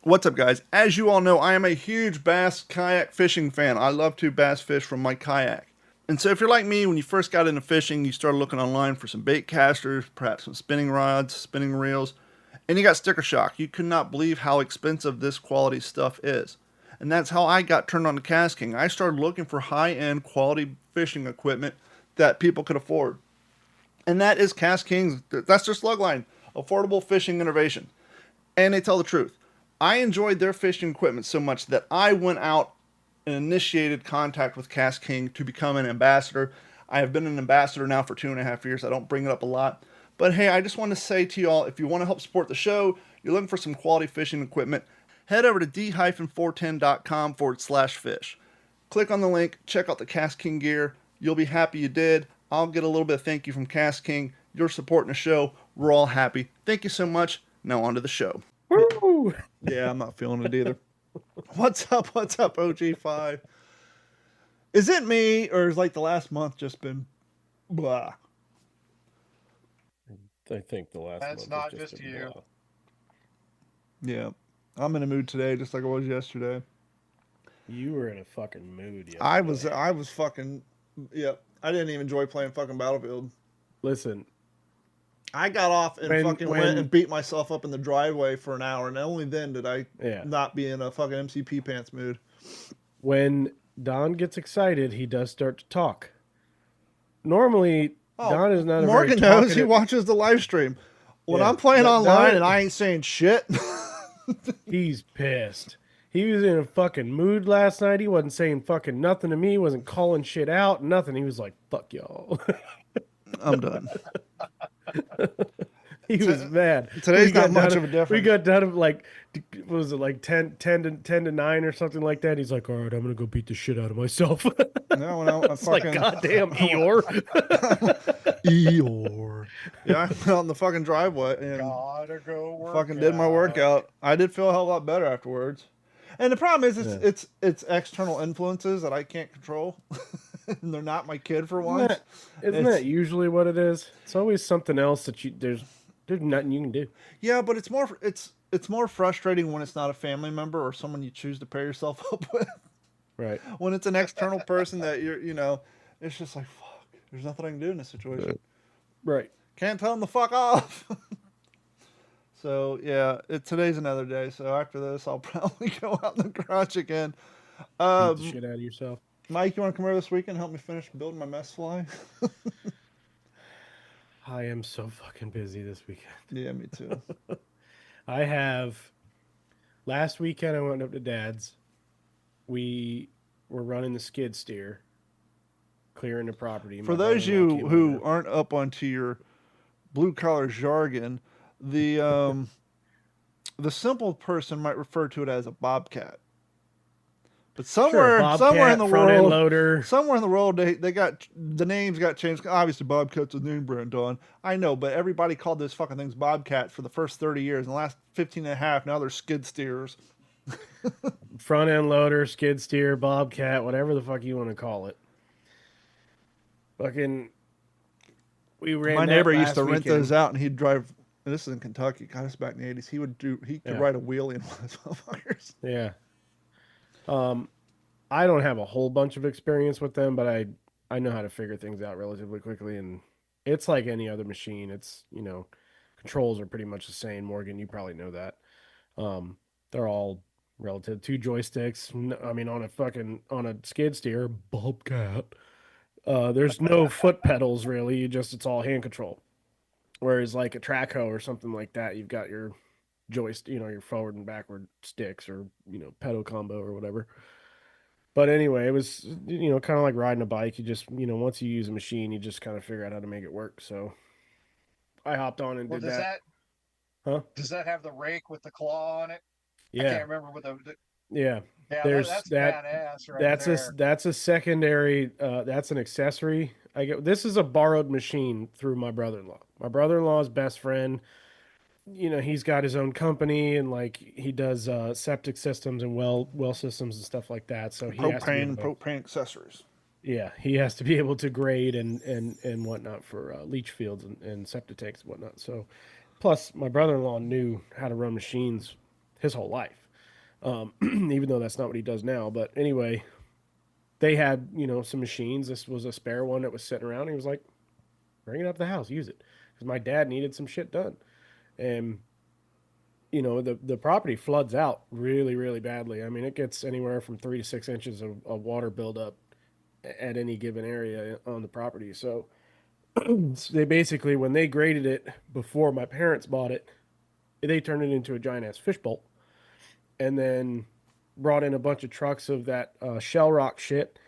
What's up, guys? As you all know, I am a huge bass kayak fishing fan. I love to bass fish from my kayak. And so if you're like me, when you first got into fishing, you started looking online for some bait casters, perhaps some spinning rods, spinning reels, and you got sticker shock. You could not believe how expensive this quality stuff is. And that's how I got turned on to KastKing. I started looking for high-end quality fishing equipment that people could afford. And that is KastKing's, that's their slug line, affordable fishing innovation. And they tell the truth. I enjoyed their fishing equipment so much that I went out and initiated contact with KastKing to become an ambassador. I have been an ambassador now for 2.5 years. I don't bring it up a lot. But hey, I just want to say to y'all, if you want to help support the show, you're looking for some quality fishing equipment, head over to d-410.com/fish. Click on the link, check out the KastKing gear. You'll be happy you did. I'll get a little bit of thank you from KastKing. You're supporting the show. We're all happy. Thank you so much. Now on to the show. Woo! Yeah, I'm not feeling it either. What's up, OG5? Is it me, or is like the last month just been blah? I think the last That's month not has just been you. blah. Yeah, I'm in a mood today, just like I was yesterday. You were in a fucking mood yesterday. I was fucking, yep. I didn't even enjoy playing fucking Battlefield. Listen, I got off and went and beat myself up in the driveway for an hour, and only then did I not be in a fucking MCP pants mood. When Don gets excited, he does start to talk. Normally, Don is not a Morgan very knows he watches the live stream. When I'm playing online Don, and I ain't saying shit. He's pissed. He was in a fucking mood last night. He wasn't saying fucking nothing to me. He wasn't calling shit out, nothing. He was like, fuck y'all. I'm done. He was mad. Today's not much of a difference. We got done of like, what was it, like 10 to 9 or something like that? He's like, all right, I'm going to go beat the shit out of myself. No, when I It's fucking... like, goddamn, Eeyore. Eeyore. Yeah, I went out in the fucking driveway and Gotta go work fucking did my workout. I did feel a hell of a lot better afterwards. And the problem is, it's external influences that I can't control. And they're not my kid for once. Isn't that usually what it is? It's always something else that there's nothing you can do. Yeah, but it's more frustrating when it's not a family member or someone you choose to pair yourself up with. Right. When it's an external person that it's just like, fuck, there's nothing I can do in this situation. Right. Can't tell them to fuck off. So yeah, today's another day. So after this, I'll probably go out in the garage again. Beat the shit out of yourself. Mike, you want to come over this weekend and help me finish building my mess fly? I am so fucking busy this weekend. Yeah, me too. Last weekend I went up to Dad's. We were running the skid steer, clearing the property. For those of you who aren't up onto your blue collar jargon, the simple person might refer to it as a bobcat. But somewhere in the world, they got the names got changed. Obviously, Bobcat's a name brand, Don. I know, but everybody called those fucking things Bobcat for the first 30 years. In the last 15 and a half, now they're skid steers. Front end loader, skid steer, Bobcat, whatever the fuck you want to call it. Fucking, we ran. My neighbor used to rent those out, and he'd drive. And this is in Kentucky. God, it's back in the 80s. He could ride a wheelie in one of those motherfuckers. Yeah. I don't have a whole bunch of experience with them, but I know how to figure things out relatively quickly, and it's like any other machine. It's, controls are pretty much the same. Morgan, you probably know that. They're all relative. 2 joysticks. I mean, on a skid steer, Bobcat, there's no foot pedals really. It's all hand control. Whereas like a track hoe or something like that, you've got your joystick, your forward and backward sticks or, pedal combo or whatever. But anyway, it was, kind of like riding a bike. You just, once you use a machine, you just kind of figure out how to make it work. So I hopped on and did that. Does that have the rake with the claw on it? Yeah. I can't remember what Yeah. That's badass right there. That's a secondary, that's an accessory. This is a borrowed machine through my brother-in-law. My brother-in-law's best friend, he's got his own company and like he does septic systems and well systems and stuff like that. So he propane accessories. Yeah, he has to be able to grade and whatnot for leach fields and septic tanks and whatnot. So, plus my brother-in-law knew how to run machines his whole life. Even though that's not what he does now. But anyway, they had, some machines. This was a spare one that was sitting around. He was like, bring it up to the house, use it. Because my dad needed some shit done. And, the property floods out really, really badly. I mean, it gets anywhere from 3 to 6 inches of water buildup at any given area on the property. So they basically, when they graded it before my parents bought it, they turned it into a giant ass fishbowl and then brought in a bunch of trucks of that shell rock shit,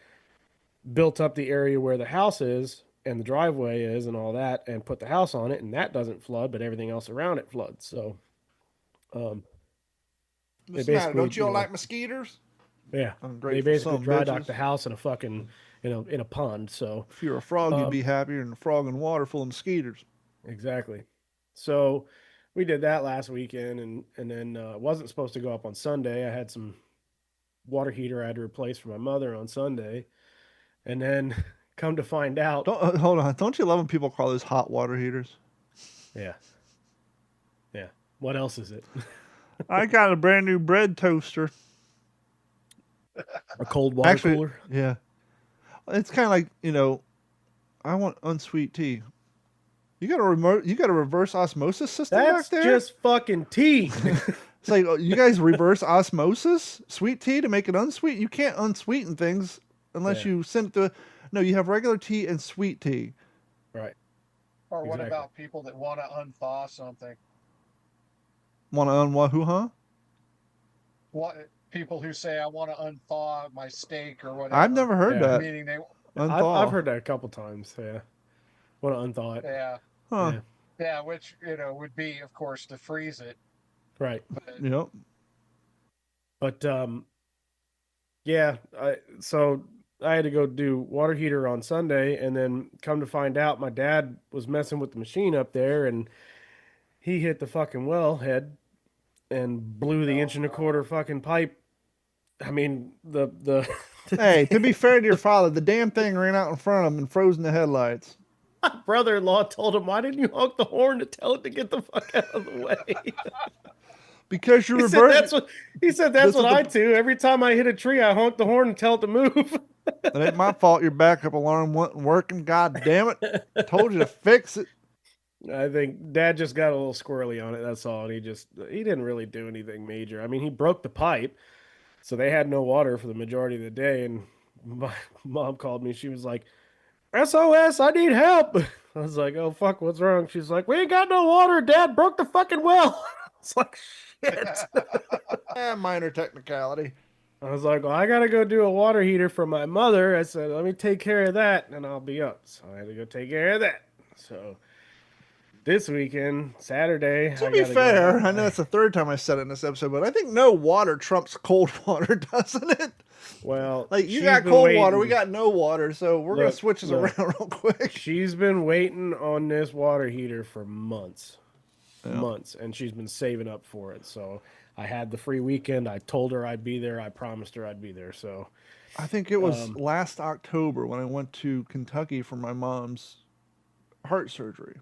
built up the area where the house is and the driveway is and all that, and put the house on it, and that doesn't flood, but everything else around it floods. So, they What's the matter? basically, Don't you all like mosquitoes? yeah, I'm they great for basically some dry docked bitches. the house in a fucking, in a pond. So, If you're a frog, you'd Um, be happier than a frog in water full of mosquitoes. exactly. So, we did that last weekend, and then it wasn't supposed to go up on Sunday. I had some water heater I had to replace for my mother on Sunday, and then come to find out, Don't hold on. Don't you love when people call those hot water heaters? yeah, yeah. What else is it? I got a brand new bread toaster. A cold water Actually, cooler? yeah. It's kind of like I want unsweet tea. You got a remote. You got a reverse osmosis system That's back there. just fucking tea. It's like you guys reverse osmosis sweet tea to make it unsweet. You can't unsweeten things unless Yeah. you send it to. No, you have regular tea and sweet tea. Right. Or what Exactly. about people that want to unthaw something? Want to unwa who? Huh? What people who say I want to unthaw my steak or whatever? I've never heard Yeah. that. Meaning they, I've heard that a couple times. Yeah. Want to unthaw it. yeah, Huh? Yeah. yeah, which would be, of course, to freeze it. Right. But Yep. But yeah. So I had to go do water heater on Sunday, and then come to find out, my dad was messing with the machine up there, and he hit the fucking well head and blew the Oh, 1.25 inch fucking pipe. I mean, the Hey, to be fair to your father, the damn thing ran out in front of him and froze in the headlights. my brother-in-law told him, "Why didn't you honk the horn to tell it to get the fuck out of the way?" Because you He said reverse. that's what he said. That's This is what the- I do. Every time I hit a tree, I honk the horn and tell it to move. It ain't my fault your backup alarm wasn't working. God damn it! Told you to fix it. I think Dad just got a little squirrely on it. That's all. And he didn't really do anything major. I mean, he broke the pipe, so they had no water for the majority of the day. And my mom called me. She was like, "SOS! I need help." I was like, "Oh fuck, what's wrong?" She's like, "We ain't got no water. Dad broke the fucking well." It's like, shit. Minor technicality. I was like, "Well, I gotta go do a water heater for my mother." I said, "Let me take care of that, and I'll be up." So I had to go take care of that. So this weekend, Saturday. To I be gotta fair, go. I know that's the third time I said it in this episode, but I think no water trumps cold water, doesn't it? Well, Like you she's got been cold water, we waiting. got no water, so we're gonna Look, switch this look. around real quick. She's been waiting on this water heater for months, Yeah. and she's been saving up for it. So I had the free weekend. I told her I'd be there. I promised her I'd be there. So I think it was last October when I went to Kentucky for my mom's heart surgery.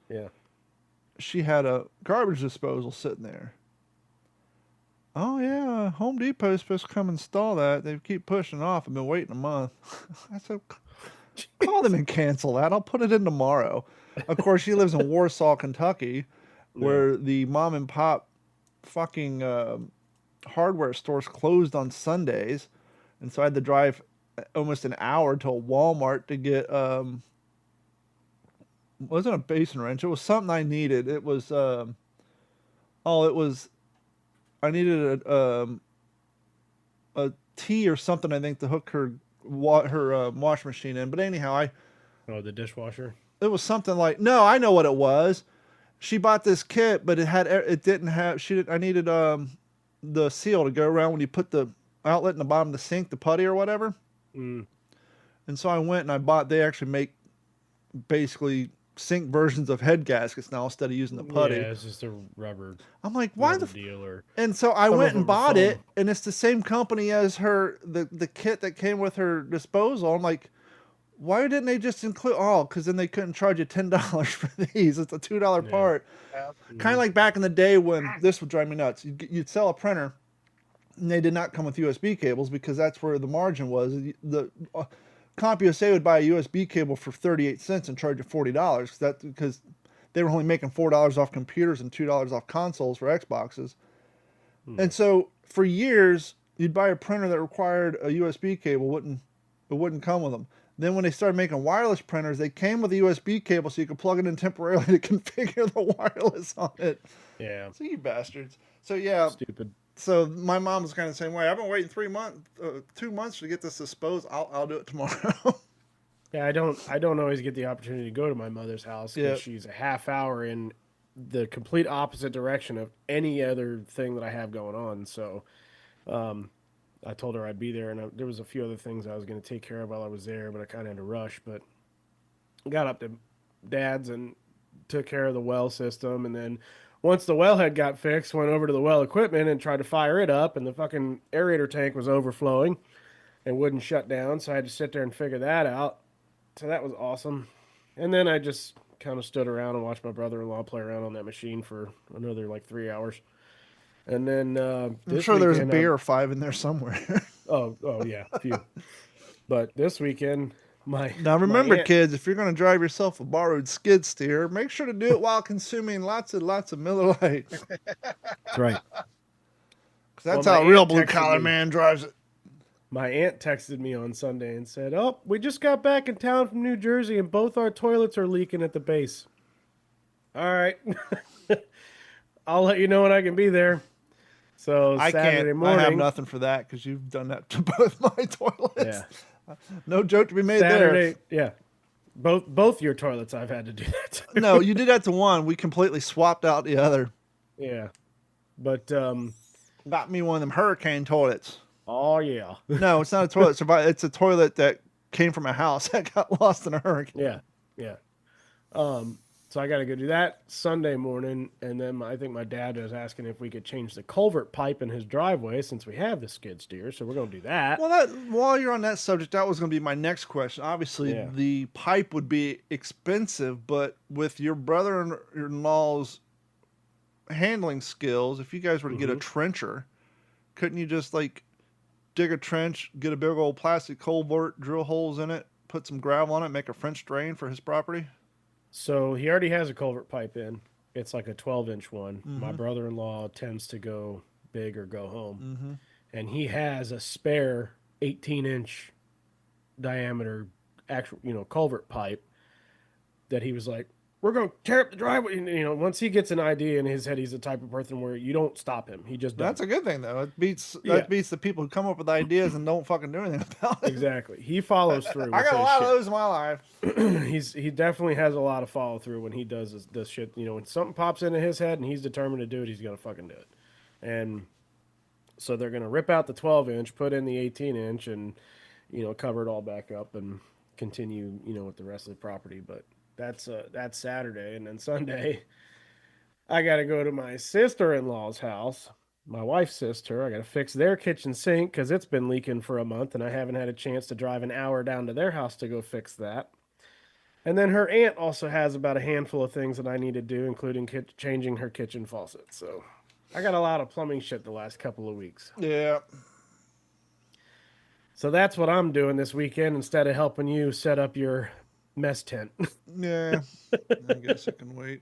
yeah, She had a garbage disposal sitting there. Oh yeah, Home Depot's supposed to come install that. They keep pushing off. I've been waiting a month. I said, call them and cancel that. I'll put it in tomorrow. Of course, she lives in Warsaw, Kentucky, where the mom and pop fucking hardware stores closed on Sundays, and so I had to drive almost an hour to a Walmart to get it wasn't a basin wrench. It was something I needed. It was I needed a T or something, I think, to hook her washing machine in. But anyhow, oh, the dishwasher. it was something like, no, I know what it was. She bought this kit, but it didn't have. I needed the seal to go around when you put the outlet in the bottom of the sink, the putty or whatever. Mm. And so I went and I bought. They actually make basically sink versions of head gaskets now instead of using the putty. Yeah, it's just a rubber, I'm like, why rubber the deal or And so I Some went of and them are bought it, foam. and it's the same company as the kit that came with her disposal. I'm like, why didn't they just include because then they couldn't charge you $10 for these. It's a $2 part. yeah, Kind of like back in the day when this would drive me nuts. You'd sell a printer, And they did not come with USB cables because that's where the margin was. The CompUSA would buy a USB cable for 38 cents and charge you $40. That's because they were only making $4 off computers and $2 off consoles for Xboxes. And so for years, you'd buy a printer that required a USB cable, it wouldn't come with them. Then when they started making wireless printers, they came with a USB cable so you could plug it in temporarily to configure the wireless on it. Yeah. So you bastards. So yeah. Stupid. So my mom was kind of the same way. I've been waiting 2 months to get this disposed. I'll do it tomorrow. Yeah, I don't always get the opportunity to go to my mother's house because Yep. she's a half hour in the complete opposite direction of any other thing that I have going on. So, I told her I'd be there, and there was a few other things I was going to take care of while I was there, but I kind of had to rush. But got up to Dad's and took care of the well system, and then once the wellhead got fixed, went over to the well equipment and tried to fire it up, and the fucking aerator tank was overflowing and wouldn't shut down, so I had to sit there and figure that out. So that was awesome. And then I just kind of stood around and watched my brother-in-law play around on that machine for another like 3 hours. And then I'm this sure there's a weekend, beer or 5 in there somewhere. oh yeah, a few. But this weekend, Now remember, my aunt- kids, if you're going to drive yourself a borrowed skid steer, make sure to do it while consuming lots and lots of Miller Lite. That's right. 'Cause that's Well, how my a real aunt blue texted collar me. man drives it. My aunt texted me on Sunday and said, "Oh, we just got back in town from New Jersey, and both our toilets are leaking at the base." All right, I'll let you know when I can be there. So I Saturday can't. morning, I have nothing for that because you've done that to both my toilets. Yeah. No joke to be made Saturday, yeah. Both your toilets, I've had to do that. To. there. No, you did that to one. We completely swapped out the other. Yeah, but Got me one of them hurricane toilets. oh yeah, No, it's not a toilet. It's a toilet that came from a house that got lost in a hurricane. yeah. So I got to go do that Sunday morning, and then I think my dad was asking if we could change the culvert pipe in his driveway since we have the skid steer. So we're gonna do that. Well, while you're on that subject, that was going to be my next question. Obviously, Yeah. the pipe would be expensive, but with your brother-in-law's handling skills, if you guys were to get a trencher, couldn't you just like dig a trench, get a big old plastic culvert, drill holes in it, put some gravel on it, make a French drain for his property? So he already has a culvert pipe in. It's like a 12-inch one. My Mm-hmm. brother-in-law tends to go big or go home, Mm-hmm. and he has a spare 18-inch diameter actual, culvert pipe that he was like, "We're going to tear up the driveway." And, once he gets an idea in his head, he's the type of person where you don't stop him. He just does. That's a good thing, though. It beats Yeah. the people who come up with ideas and don't fucking do anything about it. Exactly. He follows through. I with got a his lot of shit. those in my life. He definitely has a lot of follow through when he does this shit. When something pops into his head and he's determined to do it, he's gonna fucking do it. And so they're gonna rip out the 12-inch, put in the 18-inch, and cover it all back up and continue with the rest of the property. But that's Saturday, and then Sunday, I got to go to my sister-in-law's house. My wife's sister. I got to fix their kitchen sink because it's been leaking for a month, and I haven't had a chance to drive an hour down to their house to go fix that. And then her aunt also has about a handful of things that I need to do, including changing her kitchen faucet. So I got a lot of plumbing shit the last couple of weeks. Yeah. So that's what I'm doing this weekend instead of helping you set up your mess tent. Yeah. I guess I can wait.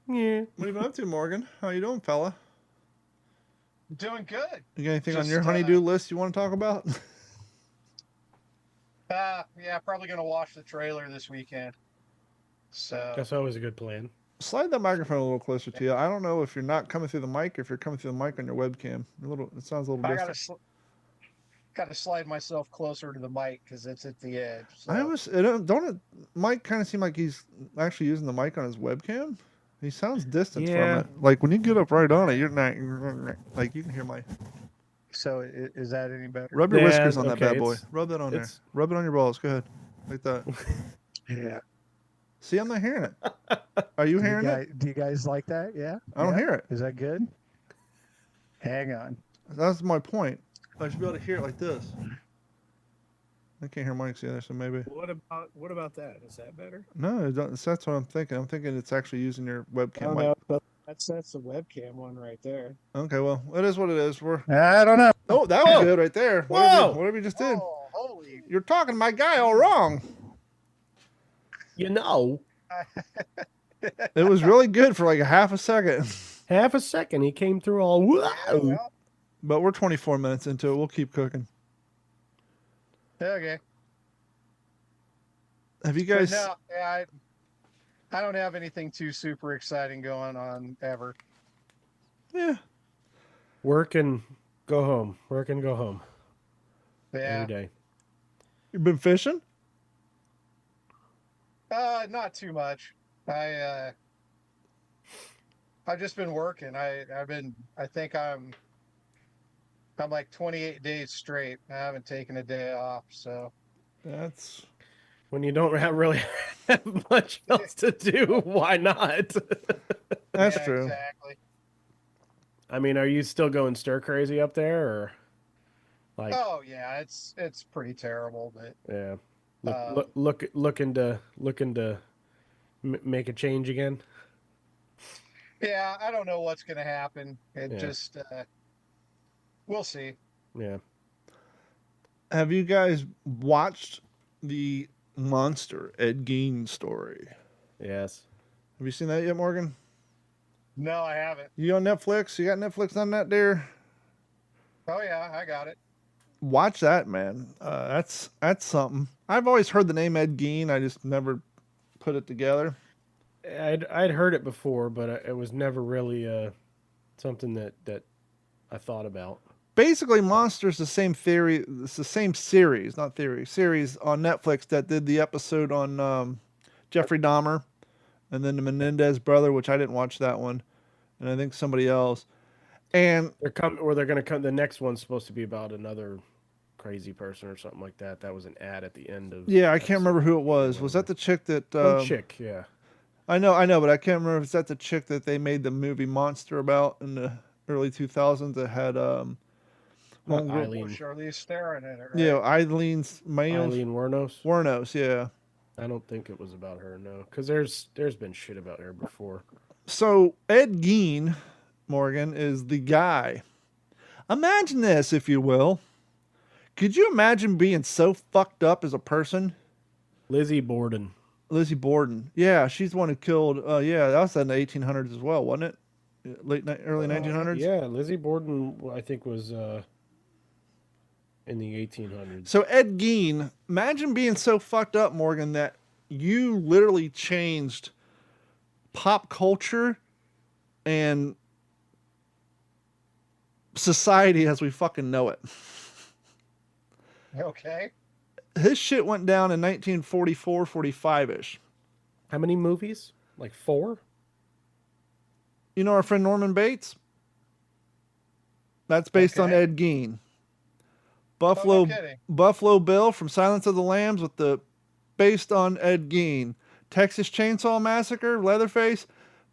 Yeah. What have you been up to, Morgan? How you doing, fella? Doing good. You got anything on Just, your honeydew list you want to talk about? Yeah, probably gonna wash the trailer this weekend. So That's always a good plan. Slide that microphone a little closer to you. I don't know if you're not coming through the mic, or if you're coming through the mic on your webcam. It sounds a little I distant. gotta slide myself closer to the mic because it's at the edge. So. Mike kind of seem like he's actually using the mic on his webcam. He sounds distant Yeah. from it. Like when you get up right on it, you're not like you can hear my. So is that any better? Rub your Yeah, whiskers on that okay, bad boy. it's- Rub that on there. it's- Rub it on your balls. Go ahead, like that. Yeah. See, I'm not hearing it. Are you hearing it? Do you guys like that? Yeah. I don't hear it. Is that good? Hang on. That's my point. I should be able to hear it like this. I can't hear Mike's either, so maybe. What about that? Is that better? No, that's what I'm thinking. I'm thinking it's actually using your webcam mic. But I That's the webcam one right there. Okay, well, it is what it is. We're I don't know. oh, that was Whoa. good right there. Whoa. Whatever you just did. Oh, holy! You're talking to my guy all wrong. You know, It was really good for like a half a second. half a second he came through all. Whoa. Well, But we're 24 minutes into it. We'll keep cooking. okay. Have you But guys? no, yeah, I don't have anything too super exciting going on ever. Yeah. Work and go home. Work and go home Yeah, every day. You've been fishing? not too much. I've just been working. I think I'm like 28 days straight. I haven't taken a day off, so That's When you don't really have much else to do, why not? that's yeah, true. exactly. I mean, are you still going stir crazy up there, or like, Oh yeah, it's pretty terrible, but yeah, Um, looking to make a change again? yeah, I don't know what's gonna happen. It Yeah. just we'll see. Yeah, Have you guys watched the monster Ed Gein story? yes. Have you seen that yet, Morgan? No, I haven't. You on Netflix? You got Netflix on that, dear? Oh yeah, I got it. Watch that, man. That's something. I've always heard the name Ed Gein. I just never put it together. I'd heard it before, but it was never really something that I thought about. Basically, Monster's the same theory. It's the same series, not theory, series on Netflix that did the episode on Jeffrey Dahmer, and then the Menendez brother, which I didn't watch that one, and I think somebody else. And They're going to come. The next one's supposed to be about another crazy person or something like that. That was an ad at the end of. yeah, I can't remember who it was. Was that the chick that? Some chick, yeah. I know, but I can't remember if it's that the chick that they made the movie Monster about in the early 2000s that had homegirl- Eileen. Charlize Theron in it, right? yeah, Eileen's Mayos Eileen Wuornos. Warnos, yeah. I don't think it was about her, no, because there's been shit about her before. So Ed Gein, Morgan, is the guy. Imagine this, if you will. Could you imagine being so fucked up as a person? Lizzie Borden. Lizzie Borden. Yeah, she's the one who killed. Yeah, that was in the 1800s as well, wasn't it? Early 1900s. Yeah, Lizzie Borden, I think, was in the 1800s. So Ed Gein, imagine being so fucked up, Morgan, that you literally changed pop culture and society as we fucking know it. Okay. His shit went down in 1944, 45-ish. How many movies? Like 4? You know our friend Norman Bates? That's based on Okay. Ed Gein. Oh, Buffalo no kidding. Buffalo Bill from Silence of the Lambs with the based on Ed Gein. Texas Chainsaw Massacre, Leatherface,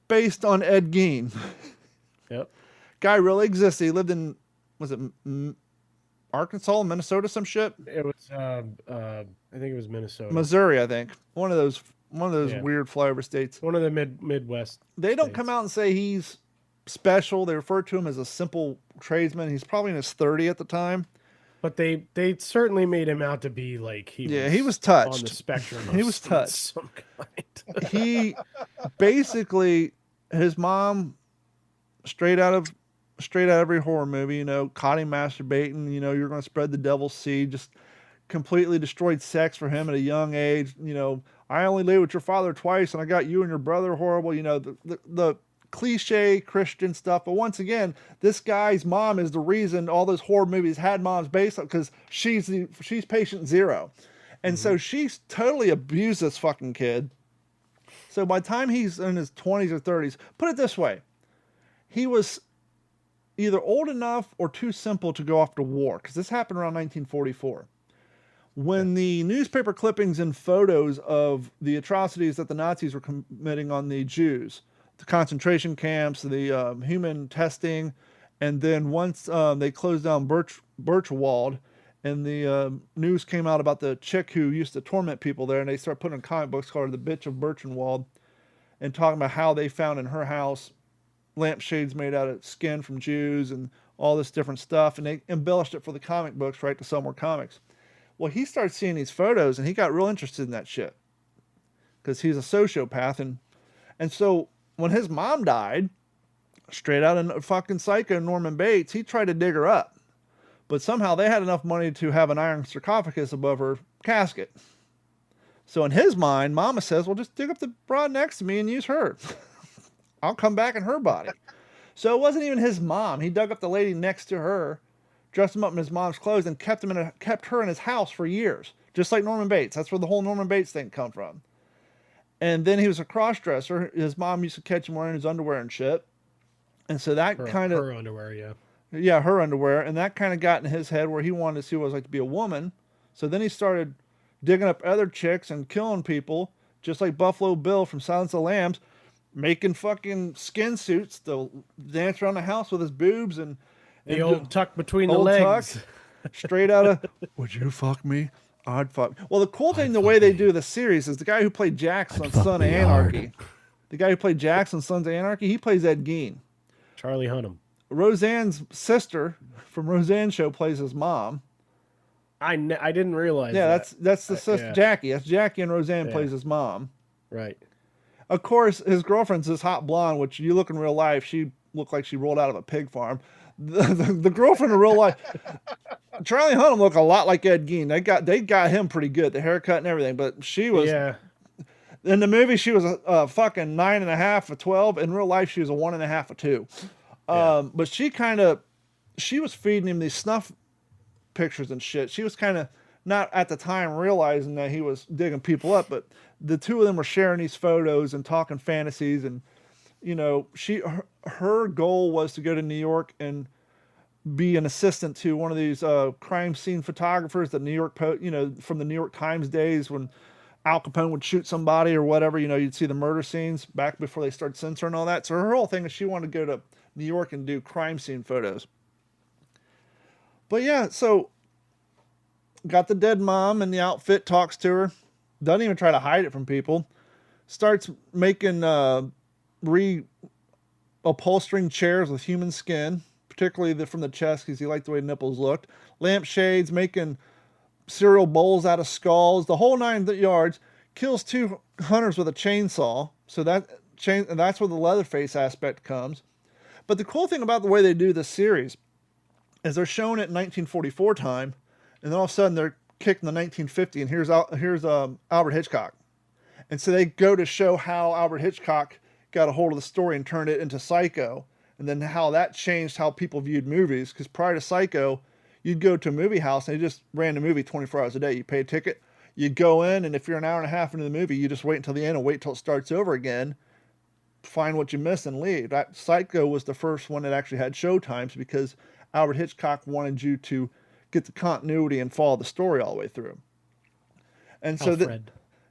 based on Ed Gein. Yep. Guy really existed. He lived in, was it Arkansas, Minnesota, some shit? It was I think it was Minnesota. Missouri, I think. One of those Yeah. weird flyover states. One of the Midwest. They don't states. come out and say he's special. They refer to him as a simple tradesman. He's probably in his 30 at the time. But they certainly made him out to be like He was on touched. the spectrum. He of was touched. some kind. He basically, his mom, straight out of every horror movie, you know, caught him masturbating. You know, you're going to spread the devil's seed. Just completely destroyed sex for him at a young age. You know, I only lay with your father twice, and I got you and your brother horrible. You know, the cliche Christian stuff. But once again, this guy's mom is the reason all those horror movies had moms based on, because she's patient zero. And so she's totally abused this fucking kid. So by the time he's in his 20s or 30s, put it this way, he was either old enough or too simple to go off to war, because this happened around 1944. When the newspaper clippings and photos of the atrocities that the Nazis were committing on the Jews, the concentration camps, the human testing, and then once they closed down Birchwald, and the news came out about the chick who used to torment people there, and they started putting in comic books called The Bitch of Birchenwald, and talking about how they found in her house lampshades made out of skin from Jews and all this different stuff, and they embellished it for the comic books, right, to sell more comics. Well, he started seeing these photos, and he got real interested in that shit because he's a sociopath, and so when his mom died, straight out of fucking Psycho, Norman Bates, he tried to dig her up, but somehow they had enough money to have an iron sarcophagus above her casket. So in his mind, Mama says, well, just dig up the broad next to me and use her. I'll come back in her body. So it wasn't even his mom. He dug up the lady next to her, dressed him up in his mom's clothes, and kept her in his house for years, just like Norman Bates. That's where the whole Norman Bates thing come from. And then he was a cross-dresser. His mom used to catch him wearing his underwear and shit. And so that kind of... Her underwear, yeah. Yeah, her underwear. And that kind of got in his head where he wanted to see what it was like to be a woman. So then he started digging up other chicks and killing people, just like Buffalo Bill from Silence of the Lambs, making fucking skin suits to dance around the house with his boobs and The old tuck between the old legs. tuck, straight out of, would you fuck me? I'd fuck. Well, the cool thing, the way they do the series is the guy who played Jax on Son of Anarchy. The guy who played Jax on Sons of Anarchy, he plays Ed Gein. Charlie Hunnam. Roseanne's sister from Roseanne Show plays his mom. I didn't realize Yeah, that. that's the sister, yeah. Jackie. That's Jackie, and Roseanne Yeah. plays his mom. Right. Of course, his girlfriend's this hot blonde, which you look in real life, she looked like she rolled out of a pig farm. The girlfriend in real life, Charlie Hunnam looked a lot like Ed Gein. They got him pretty good, the haircut and everything. But she was, Yeah. in the movie, she was a fucking 9.5 of 12. In real life, she was a 1.5 of 2. But she was feeding him these snuff pictures and shit. She was kind of not at the time realizing that he was digging people up, but the two of them were sharing these photos and talking fantasies, and you know, her goal was to go to New York and be an assistant to one of these crime scene photographers that New York from the New York Times days when Al Capone would shoot somebody or whatever, you know, you'd see the murder scenes back before they started censoring all that. So her whole thing is she wanted to go to New York and do crime scene photos. But yeah, so got the dead mom in the outfit, talks to her, doesn't even try to hide it from people, starts making upholstering chairs with human skin, particularly from the chest because he liked the way nipples looked, lampshades, making cereal bowls out of skulls, the whole 9 yards, kills 2 hunters with a chainsaw. So that's where the Leatherface aspect comes. But the cool thing about the way they do this series is they're showing it in 1944 time, and then all of a sudden they're kicked in the 1950, and here's Alfred Hitchcock. And so they go to show how Alfred Hitchcock got a hold of the story and turned it into Psycho, and then how that changed how people viewed movies. Because prior to Psycho, you'd go to a movie house and they just ran the movie 24 hours a day. You pay a ticket, you go in, and if you're an hour and a half into the movie, you just wait until the end and wait till it starts over again, find what you missed and leave. That Psycho was the first one that actually had show times because Alfred Hitchcock wanted you to get the continuity and follow the story all the way through. And so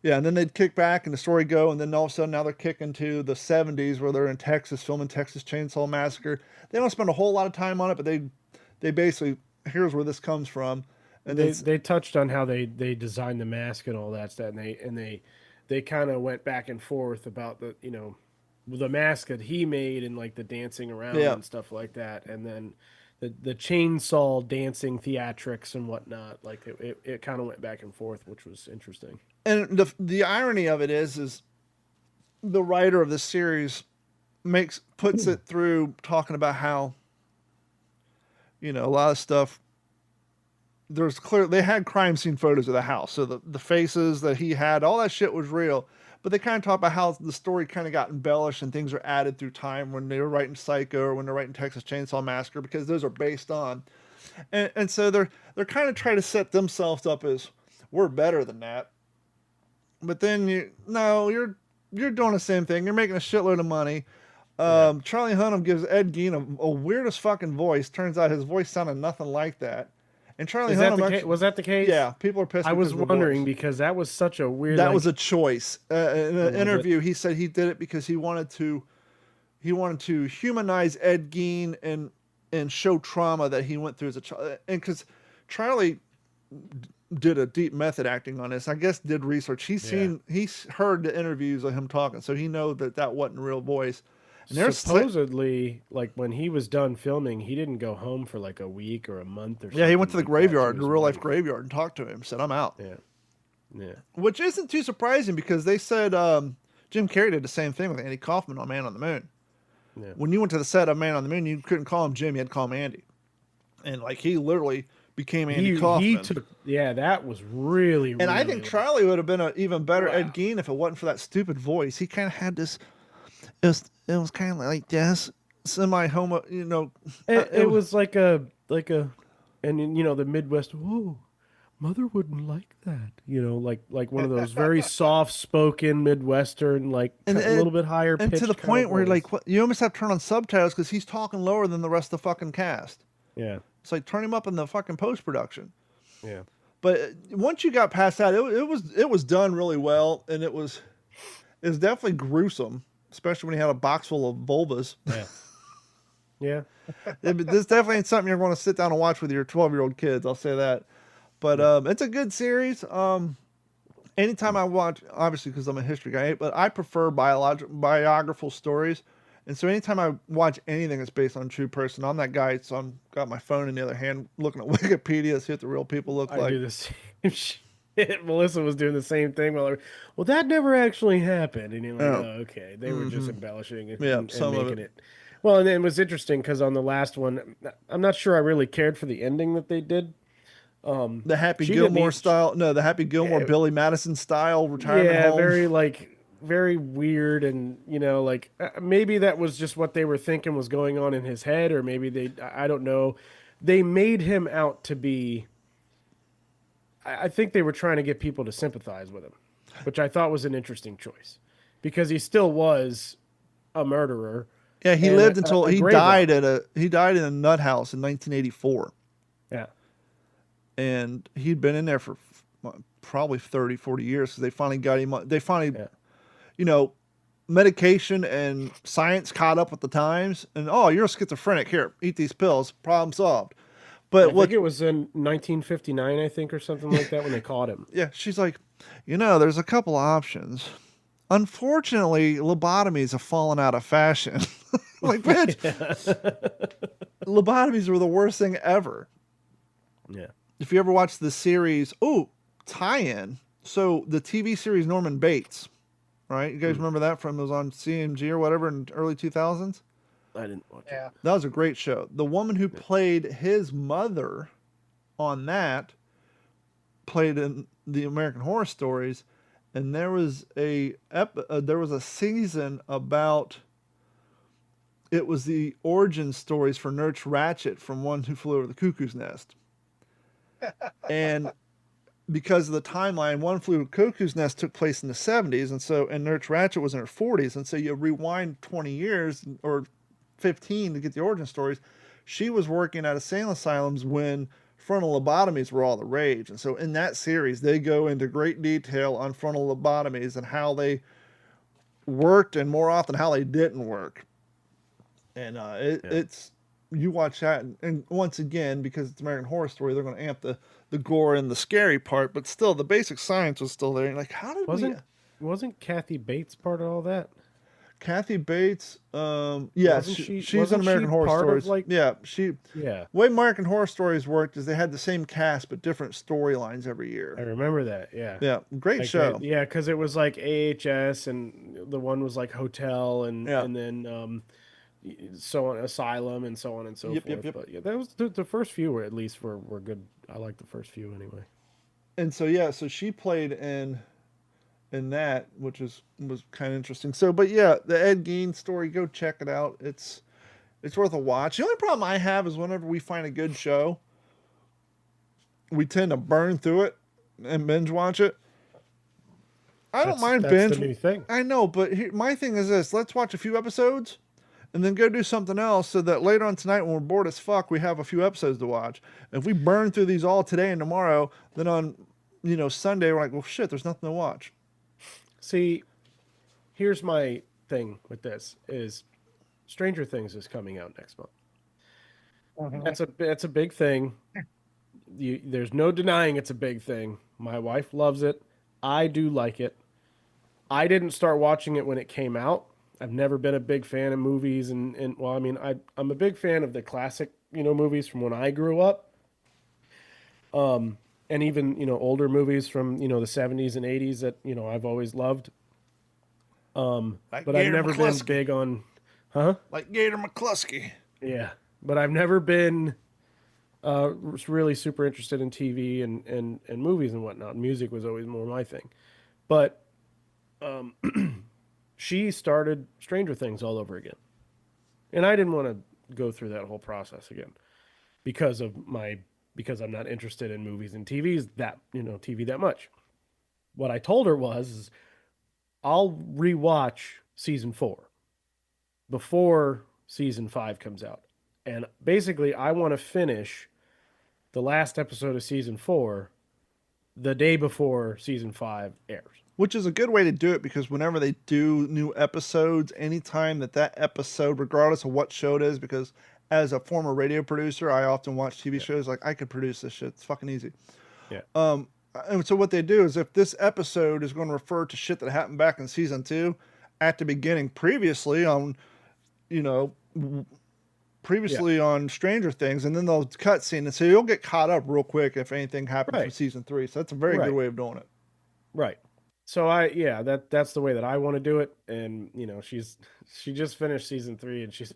and then they'd kick back and the story go, and then all of a sudden now they're kicking to the 70s where they're in Texas filming Texas Chainsaw Massacre. They don't spend a whole lot of time on it, but they basically, here's where this comes from. And they touched on how they designed the mask and all that stuff, and they kind of went back and forth about the mask that he made and like the dancing around and stuff like that, and then the chainsaw dancing theatrics and whatnot. Like it kind of went back and forth, which was interesting. And the irony of it is the writer of this series puts it through talking about how, a lot of stuff. They had crime scene photos of the house, so the faces that he had, all that shit was real. But they kind of talk about how the story kind of got embellished and things are added through time when they were writing Psycho or when they're writing Texas Chainsaw Massacre, because those are based on. And so they're kind of trying to set themselves up as we're better than that. But then you're doing the same thing. You're making a shitload of money. Charlie Hunnam gives Ed Gein a weirdest fucking voice. Turns out his voice sounded nothing like that. And Charlie Hunnam was that the case? Yeah, people are pissed. I was wondering because that was such a weird. That was a choice. In an interview, he said he did it because he wanted to humanize Ed Gein and show trauma that he went through as a child. And because Charlie did a deep method acting on this, I guess did research. He's heard the interviews of him talking, so he knows that wasn't a real voice. And they're supposedly, like when he was done filming, he didn't go home for like a week or a month or something. Yeah, he went to the like that, graveyard, so the he real was life waiting. graveyard, and talked to him. Said, "I'm out," Yeah, yeah, which isn't too surprising because they said Jim Carrey did the same thing with Andy Kaufman on Man on the Moon. yeah. When you went to the set of Man on the Moon, you couldn't call him Jim; you had to call him Andy, and like he literally became Andy Kaufman. He took, yeah, that was really, and I really, think Charlie would have been an even better Wow. Ed Gein if it wasn't for that stupid voice. He kind of had this. It was kind of like this semi homo, It was like a, and then, the Midwest. Whoa, mother wouldn't like that. Like one of those very soft spoken Midwestern, like And- a little bit higher and pitched to the kind of point where voice. like you almost have to turn on subtitles because he's talking lower than the rest of the fucking cast. Yeah, It's like turn him up in the fucking post production. yeah. But once you got past that, it was done really well, and it was definitely gruesome, especially when you had a box full of vulvas. Yeah. Yeah. This definitely ain't something you're going to sit down and watch with your 12-year-old kids. I'll say that. But it's a good series. Anytime I watch, obviously because I'm a history guy, but I prefer biographical stories. And so anytime I watch anything that's based on a true person, I'm that guy. So I'm got my phone in the other hand, looking at Wikipedia to see what the real people look I like. do the same shit. Melissa was doing the same thing. Well, that never actually happened. And you're like, Oh. oh, okay. They were just embellishing it Yeah, and some of making it. Well, and it was interesting because on the last one, I'm not sure I really cared for the ending that they did. The Happy She didn't Gilmore need- style. No, the Happy Gilmore, Billy Madison style retirement Yeah, home. very weird. And, like maybe that was just what they were thinking was going on in his head, or maybe I don't know. They made him out to be, I think they were trying to get people to sympathize with him, which I thought was an interesting choice because he still was a murderer. Yeah, he and lived until a he grave died robber. he died in a nut house in 1984. Yeah. And he'd been in there for probably 30, 40 years. So they finally got him. They finally, Yeah. Medication and science caught up with the times. And oh, you're a schizophrenic. Here, eat these pills. Problem solved. But I think it was in 1959, I think, or something like that when they caught him. yeah, she's like, there's a couple options. Unfortunately, lobotomies have fallen out of fashion. Like, bitch, lobotomies were the worst thing ever. Yeah. If you ever watched the series, tie-in. So the TV series Norman Bates, right? You guys remember that from, it was on CMG or whatever in early 2000s? I didn't watch it. Yeah. That was a great show. The woman who played his mother on that played in the American Horror Stories, and there was there was a season about, it was the origin stories for Nurse Ratched from One Who Flew Over the Cuckoo's Nest. And because of the timeline, One Flew Over the Cuckoo's Nest took place in the 70s, and Nurse Ratched was in her 40s, and so you rewind 20 years or 15 to get the origin stories. She was working at insane asylums when frontal lobotomies were all the rage. And so in that series, they go into great detail on frontal lobotomies and how they worked, and more often how they didn't work. And it's, you watch that, and once again, because it's American Horror Story, they're going to amp the gore and the scary part, but still the basic science was still there. And like, how did Wasn't Kathy Bates part of all that? Kathy Bates, yeah, Wasn't she's wasn't in American she Horror part of, Stories. like- Yeah, Yeah. way American Horror Stories worked is they had the same cast but different storylines every I year. remember that. Yeah. Yeah, great Like show. yeah, because it was like AHS, and the one was like hotel, and Yeah. and then so on, asylum, and so on and so Yep, forth. yep, yep. But yeah, that was the first few were at least were good. I like the first few anyway. And so yeah, so she played in that, which was kind of interesting. So, but yeah, the Ed Gein story, go check it out. It's worth a watch. The only problem I have is whenever we find a good show, we tend to burn through it and binge watch it. I don't mind that's binge. the new thing. I know, but my thing is this: let's watch a few episodes, and then go do something else, so that later on tonight, when we're bored as fuck, we have a few episodes to watch. If we burn through these all today and tomorrow, then on Sunday we're like, well, shit, there's nothing to watch. See, here's my thing with this: is Stranger Things is coming out next month. Mhm. That's a big thing. There's no denying it's a big thing. My wife loves it. I do like it. I didn't start watching it when it came out. I've never been a big fan of movies, and well, I mean, I'm a big fan of the classic, movies from when I grew up, and even older movies from the 70s and 80s that I've always loved. Like But I've Gator never been McCluskey. big on, huh? Like Gator McCluskey. Yeah, but I've never been really super interested in TV and movies and whatnot. Music was always more my thing. But um, she started Stranger Things all over again, and I didn't want to go through that whole process again because because I'm not interested in movies and TV that much. What I told her is I'll rewatch season 4 before season 5 comes out. And basically, I want to finish the last episode of season 4 the day before season 5 airs. Which is a good way to do it, because whenever they do new episodes, anytime that episode, regardless of what show it is, because as a former radio producer, I often watch TV shows, like I could produce this shit. It's fucking easy. Yeah. And so what they do is, if this episode is going to refer to shit that happened back in season 2 at the beginning previously on, on Stranger Things, and then they'll cut scene, and so you'll get caught up real quick if anything happens from Right. season 3. So that's a very good way of doing it. Right. So that's the way that I want to do it. And she just finished season 3, and she's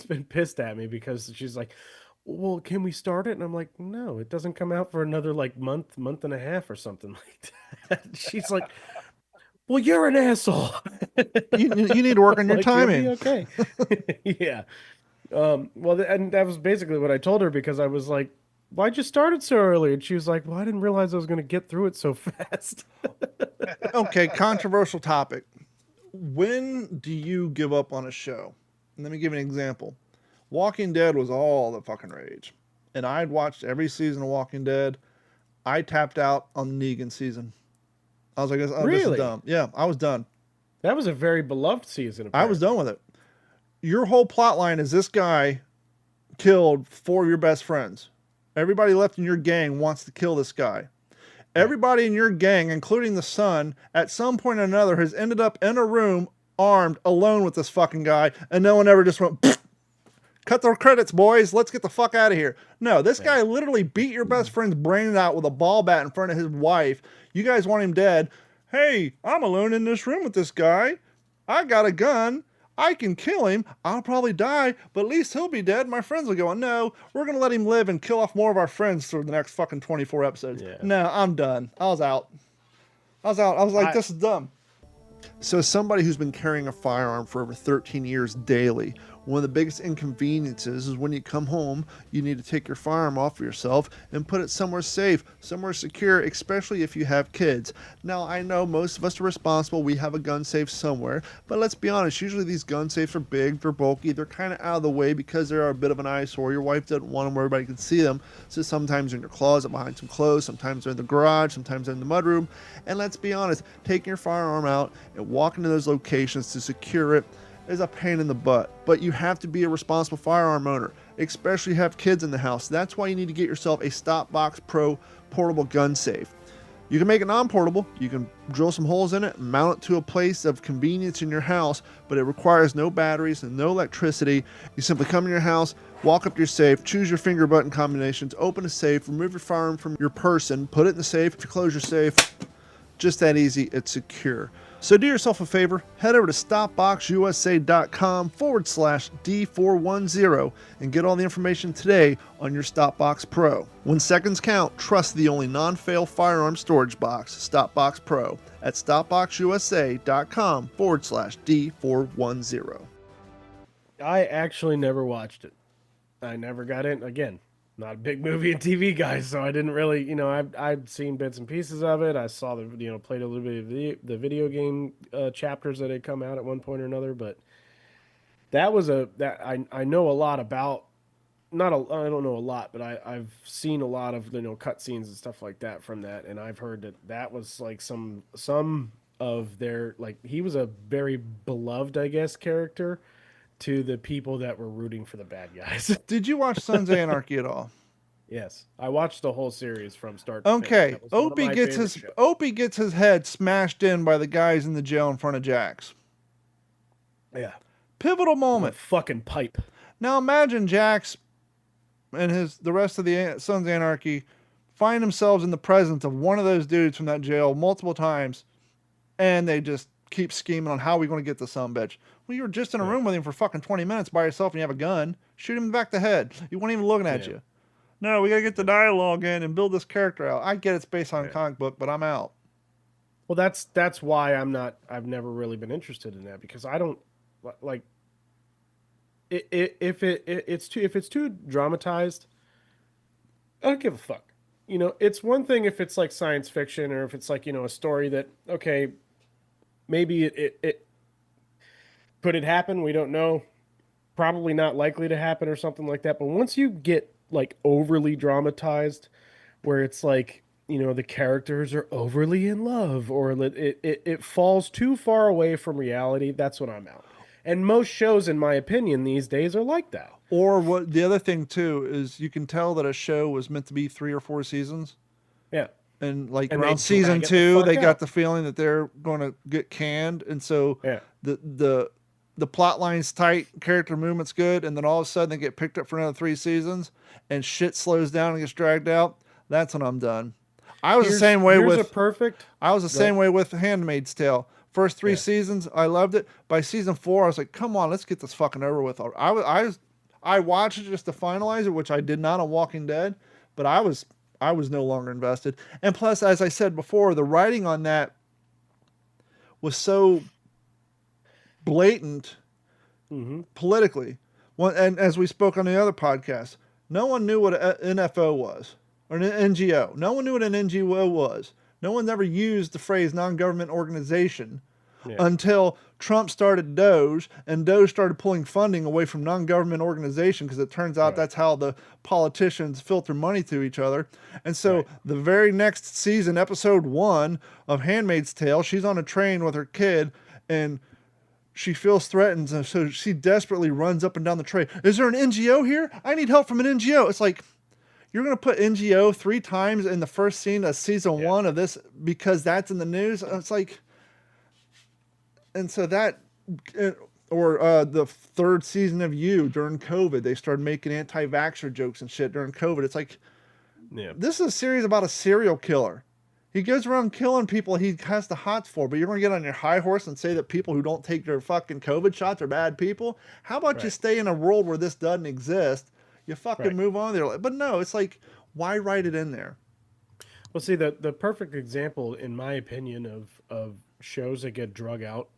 been pissed at me because she's like, well, can we start it? And I'm like, no, it doesn't come out for another like month and a half or something like that. She's like, well, you're an asshole. You need to work on your Like, timing. really? Okay. Yeah. Well, and that was basically what I told her, because I was like, why'd you start it so early? And she was like, well, I didn't realize I was going to get through it so fast. Okay, controversial topic. When do you give up on a show? Let me give you an example. Walking Dead was all the fucking rage, and I'd watched every season of Walking Dead. I tapped out on the Negan season. I was like, oh, this is Really? dumb. Yeah, I was done. That was a very beloved season. I was Apparently. done with it. Your whole plot line is this guy killed 4 of your best friends. Everybody left in your gang wants to kill this guy. Everybody in your gang, including the son, at some point or another has ended up in a room armed, alone with this fucking guy, and no one ever just went, cut the credits, boys, let's get the fuck out of here. No, this guy literally beat your best friend's brains out with a ball bat in front of his wife. You guys want him dead. Hey, I'm alone in this room with this guy. I got a gun. I can kill him. I'll probably die, but at least he'll be dead. My friends will go, no, we're going to let him live and kill off more of our friends through the next fucking 24 episodes. Yeah. No, I'm done. I was out. I was like, this is dumb. So as somebody who's been carrying a firearm for over 13 years daily, one of the biggest inconveniences is when you come home, you need to take your firearm off of yourself and put it somewhere safe, somewhere secure, especially if you have kids. Now, I know most of us are responsible. We have a gun safe somewhere, but let's be honest, usually these gun safes are big, they're bulky, they're kind of out of the way because they're a bit of an eyesore. Your wife doesn't want them where everybody can see them, so sometimes they're in your closet behind some clothes, sometimes they're in the garage, sometimes they're in the mudroom. And let's be honest, taking your firearm out and walking to those locations to secure it is a pain in the butt, but you have to be a responsible firearm owner, especially if you have kids in the house. That's why you need to get yourself a StopBox Pro portable gun safe. You can make it non-portable. You can drill some holes in it, mount it to a place of convenience in your house, but it requires no batteries and no electricity. You simply come in your house, walk up to your safe, choose your finger button combinations, open a safe, remove your firearm from your person, put it in the safe. If you close your safe, just that easy, it's secure. So do yourself a favor, head over to stopboxusa.com/D410 and get all the information today on your StopBox Pro. When seconds count, trust the only non-fail firearm storage box, StopBox Pro, at stopboxusa.com/D410. I actually never watched it. I never got in. Again, not a big movie and TV guy, so I didn't really, I've seen bits and pieces of it. I saw played a little bit of the video game chapters that had come out at one point or another, but that was I know a lot about, I don't know a lot, but I've seen a lot of, cutscenes and stuff like that from that. And I've heard that was like some of their, like, he was a very beloved, I guess, character to the people that were rooting for the bad guys. Did you watch Sons of Anarchy at all? Yes, I watched the whole series from start to finish. Okay, That was one of my favorite shows. Opie gets his head smashed in by the guys in the jail in front of Jax. Yeah. Pivotal A moment. fucking pipe. Now imagine Jax and the rest of the Sons of Anarchy find themselves in the presence of one of those dudes from that jail multiple times, and they just keep scheming on how we going to get the son of a bitch. Well, you were just in a room with him for fucking 20 minutes by yourself and you have a gun. Shoot him in the back of the head. He wasn't even looking at you. No, we got to get the dialogue in and build this character out. I get it's based on a comic book, but I'm out. Well, that's why I've never really been interested in that, because I don't like if it's too dramatized, I don't give a fuck. You know, it's one thing if it's like science fiction, or if it's like, you know, a story that, okay, maybe it could it happen? We don't know. Probably not likely to happen or something like that. But once you get like overly dramatized, where it's like, you know, the characters are overly in love, or it falls too far away from reality, that's when I'm out. And most shows, in my opinion, these days are like that. Or what the other thing too is you can tell that a show was meant to be 3 or 4 seasons. Yeah. And like And around they season drag it the 2, fuck they out. got the feeling that they're going to get canned, and so Yeah. the plot line's tight, character movement's good, and then all of a sudden they get picked up for another 3 seasons, and shit slows down and gets dragged out. That's when I'm done. I was the same way Here's with a perfect. I was the same way with Handmaid's Tale. First 3 seasons, I loved it. By season 4, I was like, "Come on, let's get this fucking over with." I watched it just to finalize it, which I did not on Walking Dead, but I was no longer invested. And plus, as I said before, the writing on that was so blatant politically. And as we spoke on the other podcast, no one knew what an NFO was or an NGO. No one knew what an NGO was. No one ever used the phrase non-government organization until Trump started Doge, and Doge started pulling funding away from non-government organization, because it turns out that's how the politicians filter money to each other. And so the very next season, episode 1 of Handmaid's Tale, she's on a train with her kid, and she feels threatened, and so she desperately runs up and down the train. Is there an NGO here? I need help from an NGO. It's like, you're going to put NGO 3 times in the first scene of season 1 of this because that's in the news? It's like, and so that, or the 3rd season of You during COVID, they started making anti-vaxxer jokes and shit during COVID. It's like, this is a series about a serial killer. He goes around killing people he has the hots for, but you're going to get on your high horse and say that people who don't take their fucking COVID shots are bad people? How about you stay in a world where this doesn't exist? You fucking move on there. But no, it's like, why write it in there? Well, see, the perfect example, in my opinion, of shows that get drug out,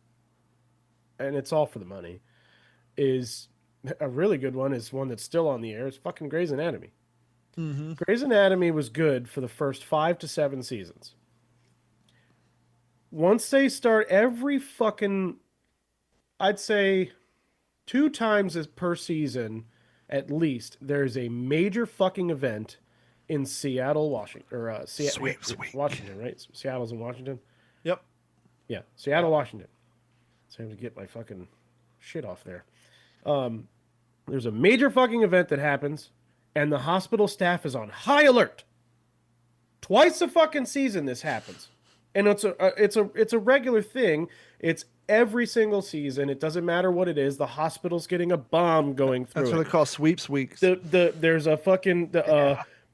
and it's all for the money, is a really good one, is one that's still on the air. It's fucking Grey's Anatomy. Grey's Anatomy was good for the first 5 to 7 seasons. Once they start every fucking, I'd say 2 times per season, at least, there's a major fucking event in Seattle, Washington, or Washington, right? Seattle's in Washington. Yep. Yeah, Seattle, Washington. So I have to get my fucking shit off there. There's a major fucking event that happens, and the hospital staff is on high alert. Twice a fucking season this happens, and it's a regular thing. It's every single season. It doesn't matter what it is. The hospital's getting a bomb going through. That's what they call sweeps weeks. There's a fucking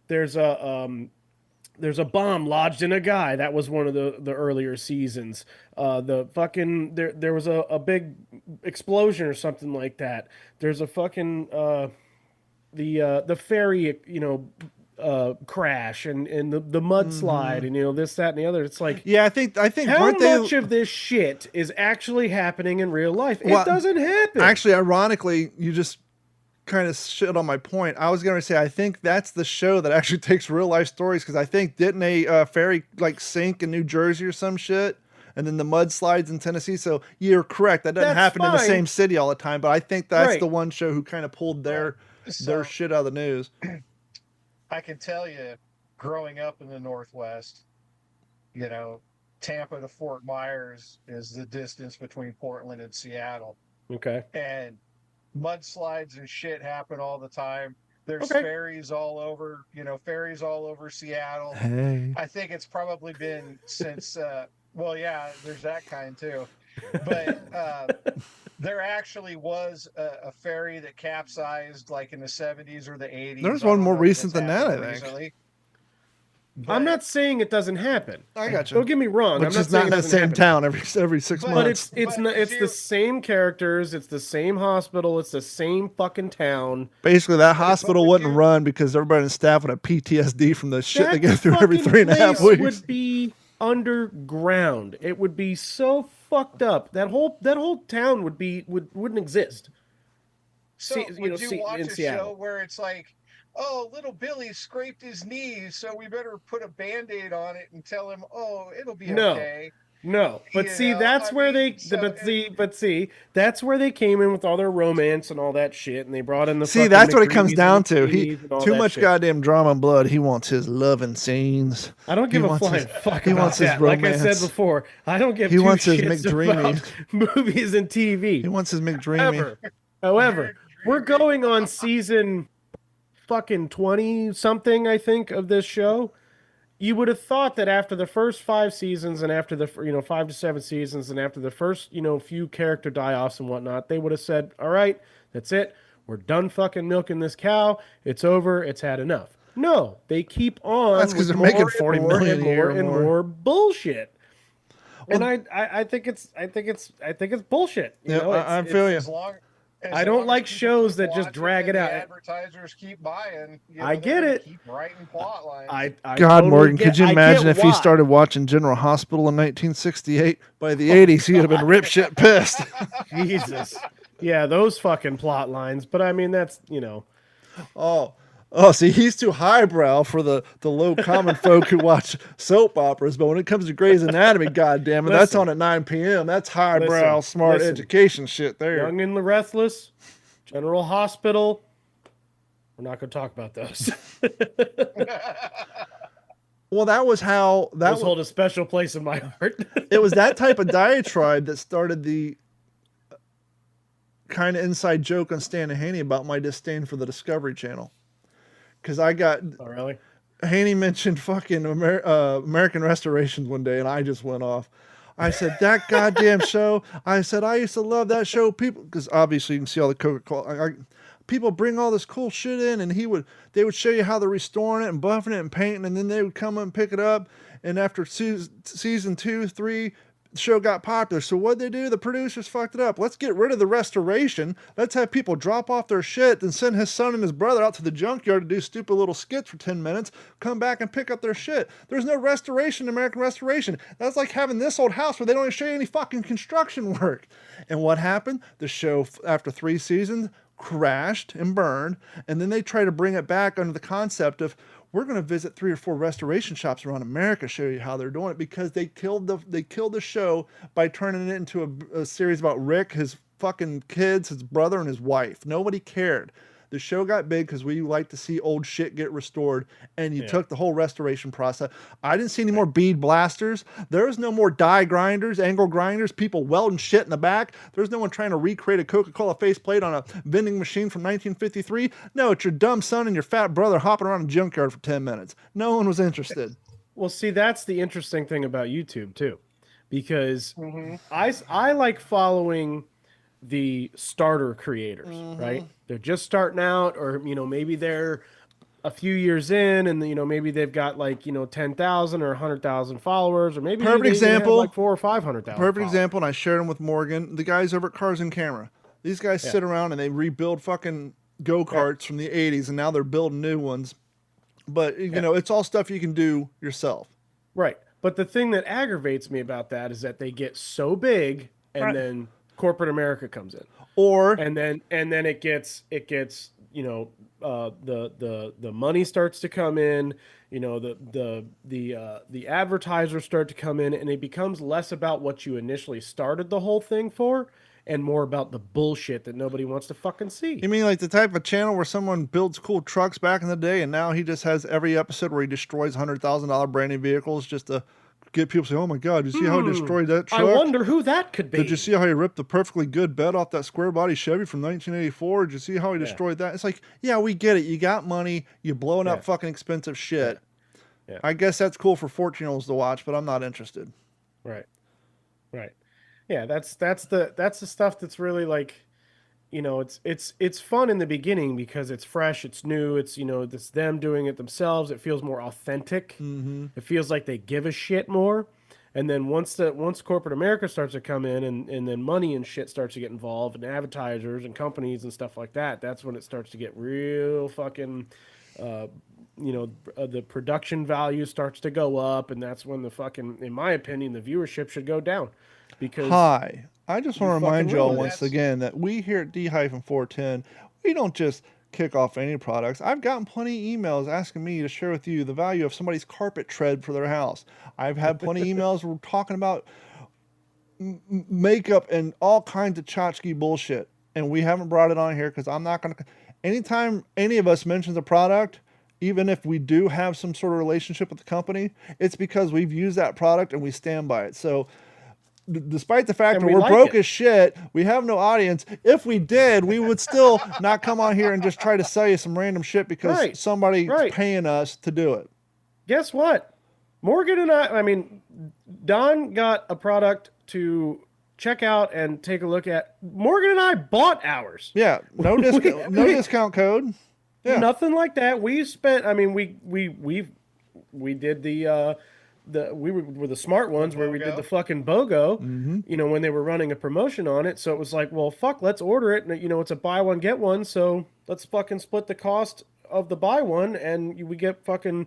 there's a bomb lodged in a guy. That was one of the earlier seasons. There was a big explosion or something like that. There's a fucking the ferry, you know, crash and the mudslide and, you know, this, that, and the other. It's like, yeah, I think how much of this shit is actually happening in real life? It doesn't happen. Actually, ironically, you just kind of shit on my point. I was going to say, I think that's the show that actually takes real life stories, because I think didn't a ferry like sink in New Jersey or some shit, and then the mudslides in Tennessee. So you're correct. That doesn't happen in the same city all the time, but I think that's the one show who kind of pulled their shit out of the news. I can tell you, growing up in the Northwest, you know, Tampa to Fort Myers is the distance between Portland and Seattle. Okay. And mudslides and shit happen all the time. There's ferries all over, ferries all over Seattle. Hey. I think it's probably been since, well, yeah, there's that kind too. But There actually was a ferry that capsized like in the 70s or the 80s. There's I one don't more know if recent it's than that, happened I think. recently, I'm but- not saying it doesn't happen. I got you. Don't get me wrong. But I'm just not not saying in it that doesn't same happen. town every 6 But- But months. it's zero- the same characters. It's the same hospital. It's the same fucking town. Basically, that hospital would wouldn't you- run because everybody in staff would have PTSD from the shit they That go through every fucking 3.5 place weeks. would be underground. It would be so fucked up. That whole town wouldn't exist. So See- would you you know, watch in a Seattle. show where it's like, oh, little Billy scraped his knee, so we better put a Band-Aid on it and tell him, oh, it'll be No. okay. No, but You see, know, that's I where mean, so but see, that's where they came in with all their romance and all that shit, and they brought in the. See, fucking that's what it comes McDreevies down and to. McSweeneys and all Too that much shit. goddamn drama and blood. He wants his loving scenes. I don't give he a wants flying his- fuck he about wants his that. Like I said romance. before, I don't give He two wants his shits McDreamies. about movies and TV. He wants his McDreamy. However, we're going on season fucking 20 something, I think, of this show. You would have thought that after the first 5 seasons and after the 5 to 7 seasons and after the first few character die-offs and whatnot, they would have said, all right, that's it, we're done fucking milking this cow, it's over, it's had enough. No, they keep on. That's 'cause with they're making more and 40 more million and a year more and more. more bullshit. Well- And I think it's bullshit. You Yeah, know, I it's- feel you. As I don't long like as people shows keep that just watching drag it and out. the advertisers keep buying. I they're get gonna it. Keep writing plot lines. I God, totally Morgan, get- could you I get imagine if he why. started watching General Hospital in 1968? By the 80s, he'd have been ripshit pissed. Jesus. Yeah, those fucking plot lines. But I mean, that's Oh, see, he's too highbrow for the low common folk who watch soap operas. But when it comes to Grey's Anatomy, goddamn it, that's Listen. on at 9 p.m. That's highbrow, Listen, smart listen. education shit there. Young and the Restless, General Hospital. We're not going to talk about those. Well, that was how that Those was, hold a special place in my heart. it was that type of diatribe that started the kind of inside joke on Stan and Haney about my disdain for the Discovery Channel. Because I got Oh, really? Haney mentioned fucking American Restorations one day, and I just went off. I said, that goddamn show. I said, I used to love that show. People, because obviously you can see all the Coca-Cola. People bring all this cool shit in, and they would show you how they're restoring it and buffing it and painting, and then they would come and pick it up. And after season 2, 3, the show got popular. So what'd they do? The producers fucked it up. Let's get rid of the restoration. Let's have people drop off their shit and send his son and his brother out to the junkyard to do stupid little skits for 10 minutes, come back and pick up their shit. There's no restoration in American Restoration. That's like having this old house where they don't even show you any fucking construction work. And what happened? The show, after 3 seasons, crashed and burned. And then they try to bring it back under the concept of, we're going to visit 3 or 4 restoration shops around America, show you how they're doing it, because they killed the show by turning it into a series about Rick, his fucking kids, his brother, and his wife. Nobody cared. The show got big because we like to see old shit get restored, and you took the whole restoration process. I didn't see any more bead blasters. There's no more die grinders, angle grinders, people welding shit in the back. There's no one trying to recreate a Coca-Cola faceplate on a vending machine from 1953. No, it's your dumb son and your fat brother hopping around a junkyard for 10 minutes. No one was interested. Well, see, that's the interesting thing about YouTube, too. Because Mhm. I like following the starter creators, Mm-hmm. right? They're just starting out, or maybe they're a few years in, and maybe they've got 10,000 or 100,000 followers, or maybe Perfect they even have, example. like 400,000 or 500,000. Perfect followers. example, and I shared them with Morgan. The guys over at Cars and Camera. These guys sit around and they rebuild fucking go-karts from the 80s, and now they're building new ones. But, it's all stuff you can do yourself. Right. But the thing that aggravates me about that is that they get so big, and Right. then corporate America comes in. Or, And then it gets the money starts to come in, the advertisers start to come in, and it becomes less about what you initially started the whole thing for and more about the bullshit that nobody wants to fucking see. you mean like the type of channel where someone builds cool trucks back in the day, and now he just has every episode where he destroys $100,000 brand new vehicles just to get people to say, oh my God, did you see how he destroyed that truck? I wonder who that could be. Did you see how he ripped the perfectly good bed off that square body Chevy from 1984? Did you see how he destroyed that? It's like, yeah, we get it. You got money. You're blowing up fucking expensive shit. Yeah. I guess that's cool for 14-year-olds to watch, but I'm not interested. Right. Right. Yeah, that's the stuff that's really like, you know, it's fun in the beginning because it's fresh, it's new, it's, you know, it's them doing it themselves. It feels more authentic. Mm-hmm. It feels like they give a shit more. And then once corporate America starts to come in and then money and shit starts to get involved and advertisers and companies and stuff like that, that's when it starts to get real fucking uh, you know, the production value starts to go up, and that's when the fucking, in my opinion, the viewership should go down because Hi. I just you want to fucking remind y'all ruin it. once That's again that we here at D-410, we don't just kick off any products. I've gotten plenty of emails asking me to share with you the value of somebody's carpet tread for their house. I've had plenty of emails where we're talking about makeup and all kinds of tchotchke bullshit. And we haven't brought it on here because I'm not going to. Anytime any of us mentions a product, even if we do have some sort of relationship with the company, it's because we've used that product and we stand by it. So, despite the fact And that we we're like broke it. as shit, we have no audience. If we did, we would still not come on here and just try to sell you some random shit because Right, somebody's right. paying us to do it. Guess what? Morgan and I mean, Don got a product to check out and take a look at. Morgan and I bought ours. Yeah, no discount, no discount code. Yeah. Nothing like that. We spent. I mean, we did we were the smart ones where we did BOGO. the fucking BOGO. Mm-hmm. You know, when they were running a promotion on it, so it was like, well, fuck, let's order it. And you know, it's a buy one get one, so let's fucking split the cost of the buy one, and we get fucking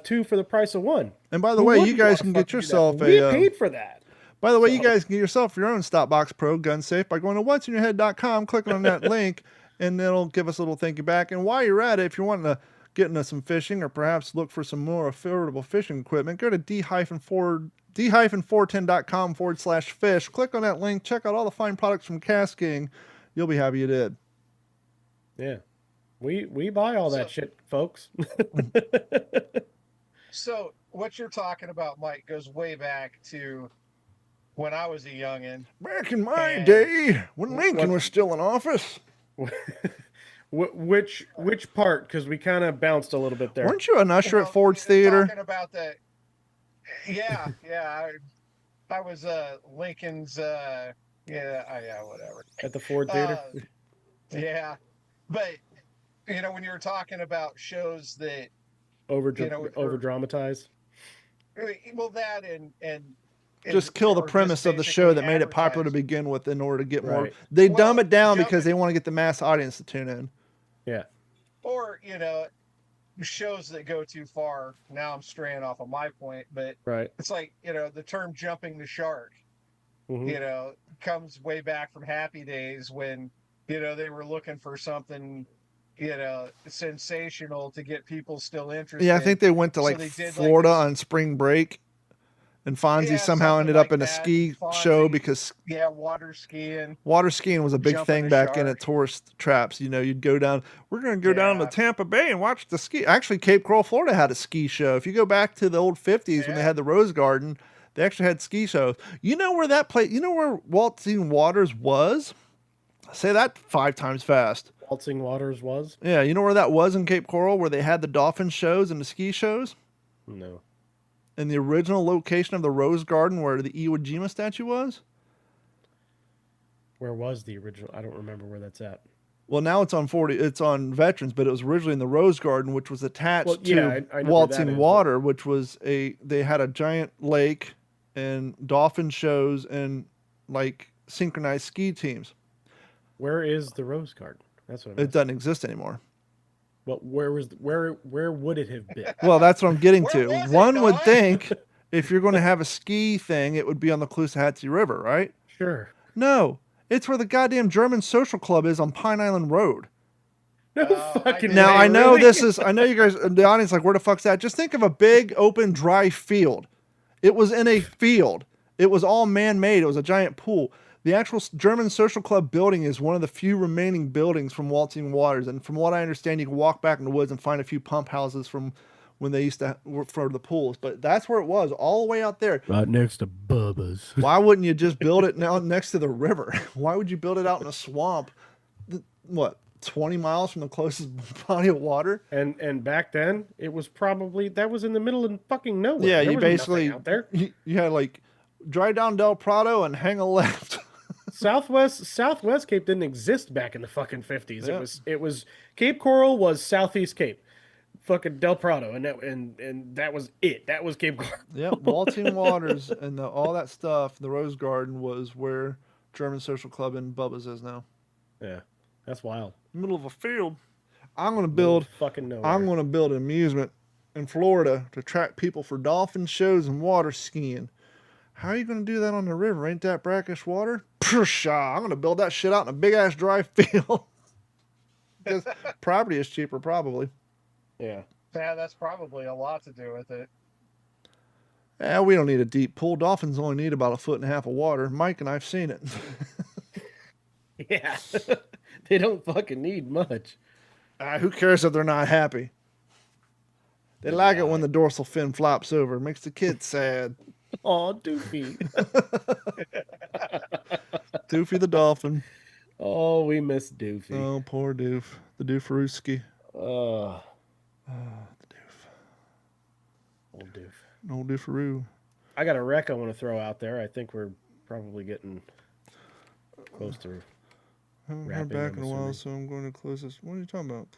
two for the price of one. And by the Who way, you wouldn't guys wanna can get fucking do that? yourself We a. paid for that. By the way, you So- guys can get yourself your own Stopbox Pro gun safe by going to what'sinyourhead.com, clicking on that link, and it'll give us a little thank you back. And while you're at it, if you're wanting to get into some fishing or perhaps look for some more affordable fishing equipment, go to d-410.com/fish. Click on that link, check out all the fine products from Cast King. You'll be happy you did. Yeah, we buy all that So- shit, folks. So what you're talking about, Mike, goes way back to when I was a youngin. Back in my And- day, when Lincoln What- was still in office, Which part? Because we kind of bounced a little bit there. weren't you an usher Well, at Ford's you're Theater? Talking about the, yeah. I was Lincoln's. Whatever. At the Ford Theater. Yeah, but you know when you were talking about shows that over you know, over dramatized. well that and Just kill the or just premise of the show that basically made it popular to advertise. begin with in order to get more. Right. They Well, dumb it down jump- because they want to get the mass audience to tune in. Yeah. Or you know shows that go too far. Now I'm straying off of my point, but Right. it's like you know the term jumping the shark. Mhm. You know comes way back from Happy Days when you know they were looking for something you know sensational to get people still interested. Yeah, I think they went to So like they did, like, Florida this- on spring break, and Fonzie Yeah, somehow something ended up like in a that. ski Fonzie. show because yeah water skiing. water skiing was a big Jumping thing the back in shark. at tourist traps. You know, you'd go down. We're going to go down to Yeah. Tampa Bay and watch the ski. Actually, Cape Coral, Florida had a ski show. If you go back to the old 50s when they Yeah. had the Rose Garden, they actually had ski shows. You know where that place? You know where Waltzing Waters was? Say that 5 times fast. Waltzing Waters was? Yeah, you know where that was in Cape Coral, where they had the dolphin shows and the ski shows? No. In the original location of the Rose Garden where the Iwo Jima statue was? Where was the original? I don't remember where that's at. Well, now it's on it's on Veterans, but it was originally in the Rose Garden, which was attached Well, to yeah, I know where that Waltzing is, but- Water, which was they had a giant lake and dolphin shows and like synchronized ski teams. Where is the Rose Garden? That's what I'm It asking. doesn't exist anymore. Well, where would it have been? Well, that's what I'm getting Where to. was it, One would Don? think if you're going to have a ski thing, it would be on the Caloosahatchee River, right? Sure. No, it's where the goddamn German Social Club is on Pine Island Road. No I fucking did- Now way, I know really? this is. I know you guys, the audience, like, where the fuck's that? Just think of a big, open, dry field. It was in a field. It was all man-made. It was a giant pool. The actual German Social Club building is one of the few remaining buildings from Waltzing Waters. And from what I understand, you can walk back in the woods and find a few pump houses from when they used to work for the pools. But that's where it was, all the way out there. Right next to Bubba's. Why wouldn't you just build it now next to the river? Why would you build it out in a swamp? What, 20 miles from the closest body of water? And back then, it was probably that was in the middle of fucking nowhere. Yeah, There you was nothing basically out there. you had like drive down Del Prado and hang a left. Southwest Cape didn't exist back in the fucking 50s. Yeah. It was Cape Coral was Southeast Cape. Fucking Del Prado, and that was it. That was Cape Coral. Yep, Waltzing Waters and all that stuff. The Rose Garden was where German Social Club in Bubba's is now. Yeah, that's wild. Middle of a field. I'm gonna build. Fucking nowhere. I'm gonna build an amusement in Florida to attract people for dolphin shows and water skiing. How are you gonna do that on the river? Ain't that brackish water? Pshaw, I'm gonna build that shit out in a big ass dry field. Because property is cheaper, probably. Yeah. Yeah, that's probably a lot to do with it. We don't need a deep pool. Dolphins only need about 1.5 feet of water. Mike and I've seen it. Yeah. They don't fucking need much. Who cares if they're not happy? They like it when the dorsal fin flops over. It makes the kids sad. Oh, Doofy. Doofy the dolphin. Oh, we miss Doofy. Oh, poor Doof. The Doofarooski. Oh, The Doof. old Doof. Old Doofaroo. I got a wreck I want to throw out there. I think we're probably getting close to. I haven't heard Rapping, back I'm in a while, assuming. so I'm going to close this. What are you talking about?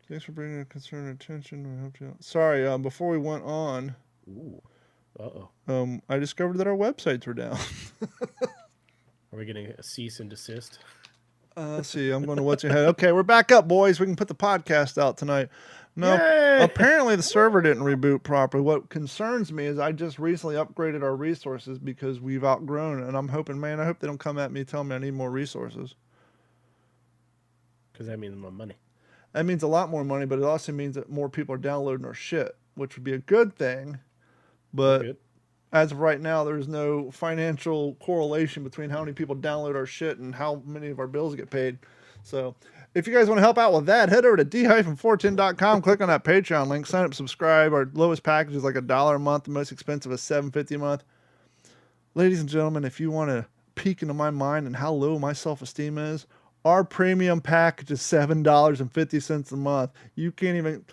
Thanks for bringing a concern and attention. I helped you out. Sorry, before we went on, Ooh. Uh-oh. I discovered that our websites were down. Are we getting a cease and desist? Let's see. I'm going to what's your head. Okay, we're back up, boys. We can put the podcast out tonight. No, Yay! apparently the server didn't reboot properly. What concerns me is I just recently upgraded our resources because we've outgrown it. And I'm hoping, man, I hope they don't come at me telling me I need more resources. Because that means more money. That means a lot more money, but it also means that more people are downloading our shit, which would be a good thing. But Good. as of right now, there's no financial correlation between how many people download our shit and how many of our bills get paid. So if you guys want to help out with that, head over to d-410.com, click on that Patreon link, sign up, subscribe. Our lowest package is like $1 a month. The most expensive is $7.50 a month. Ladies and gentlemen, if you want to peek into my mind and how low my self-esteem is, our premium package is $7.50 a month. You can't even...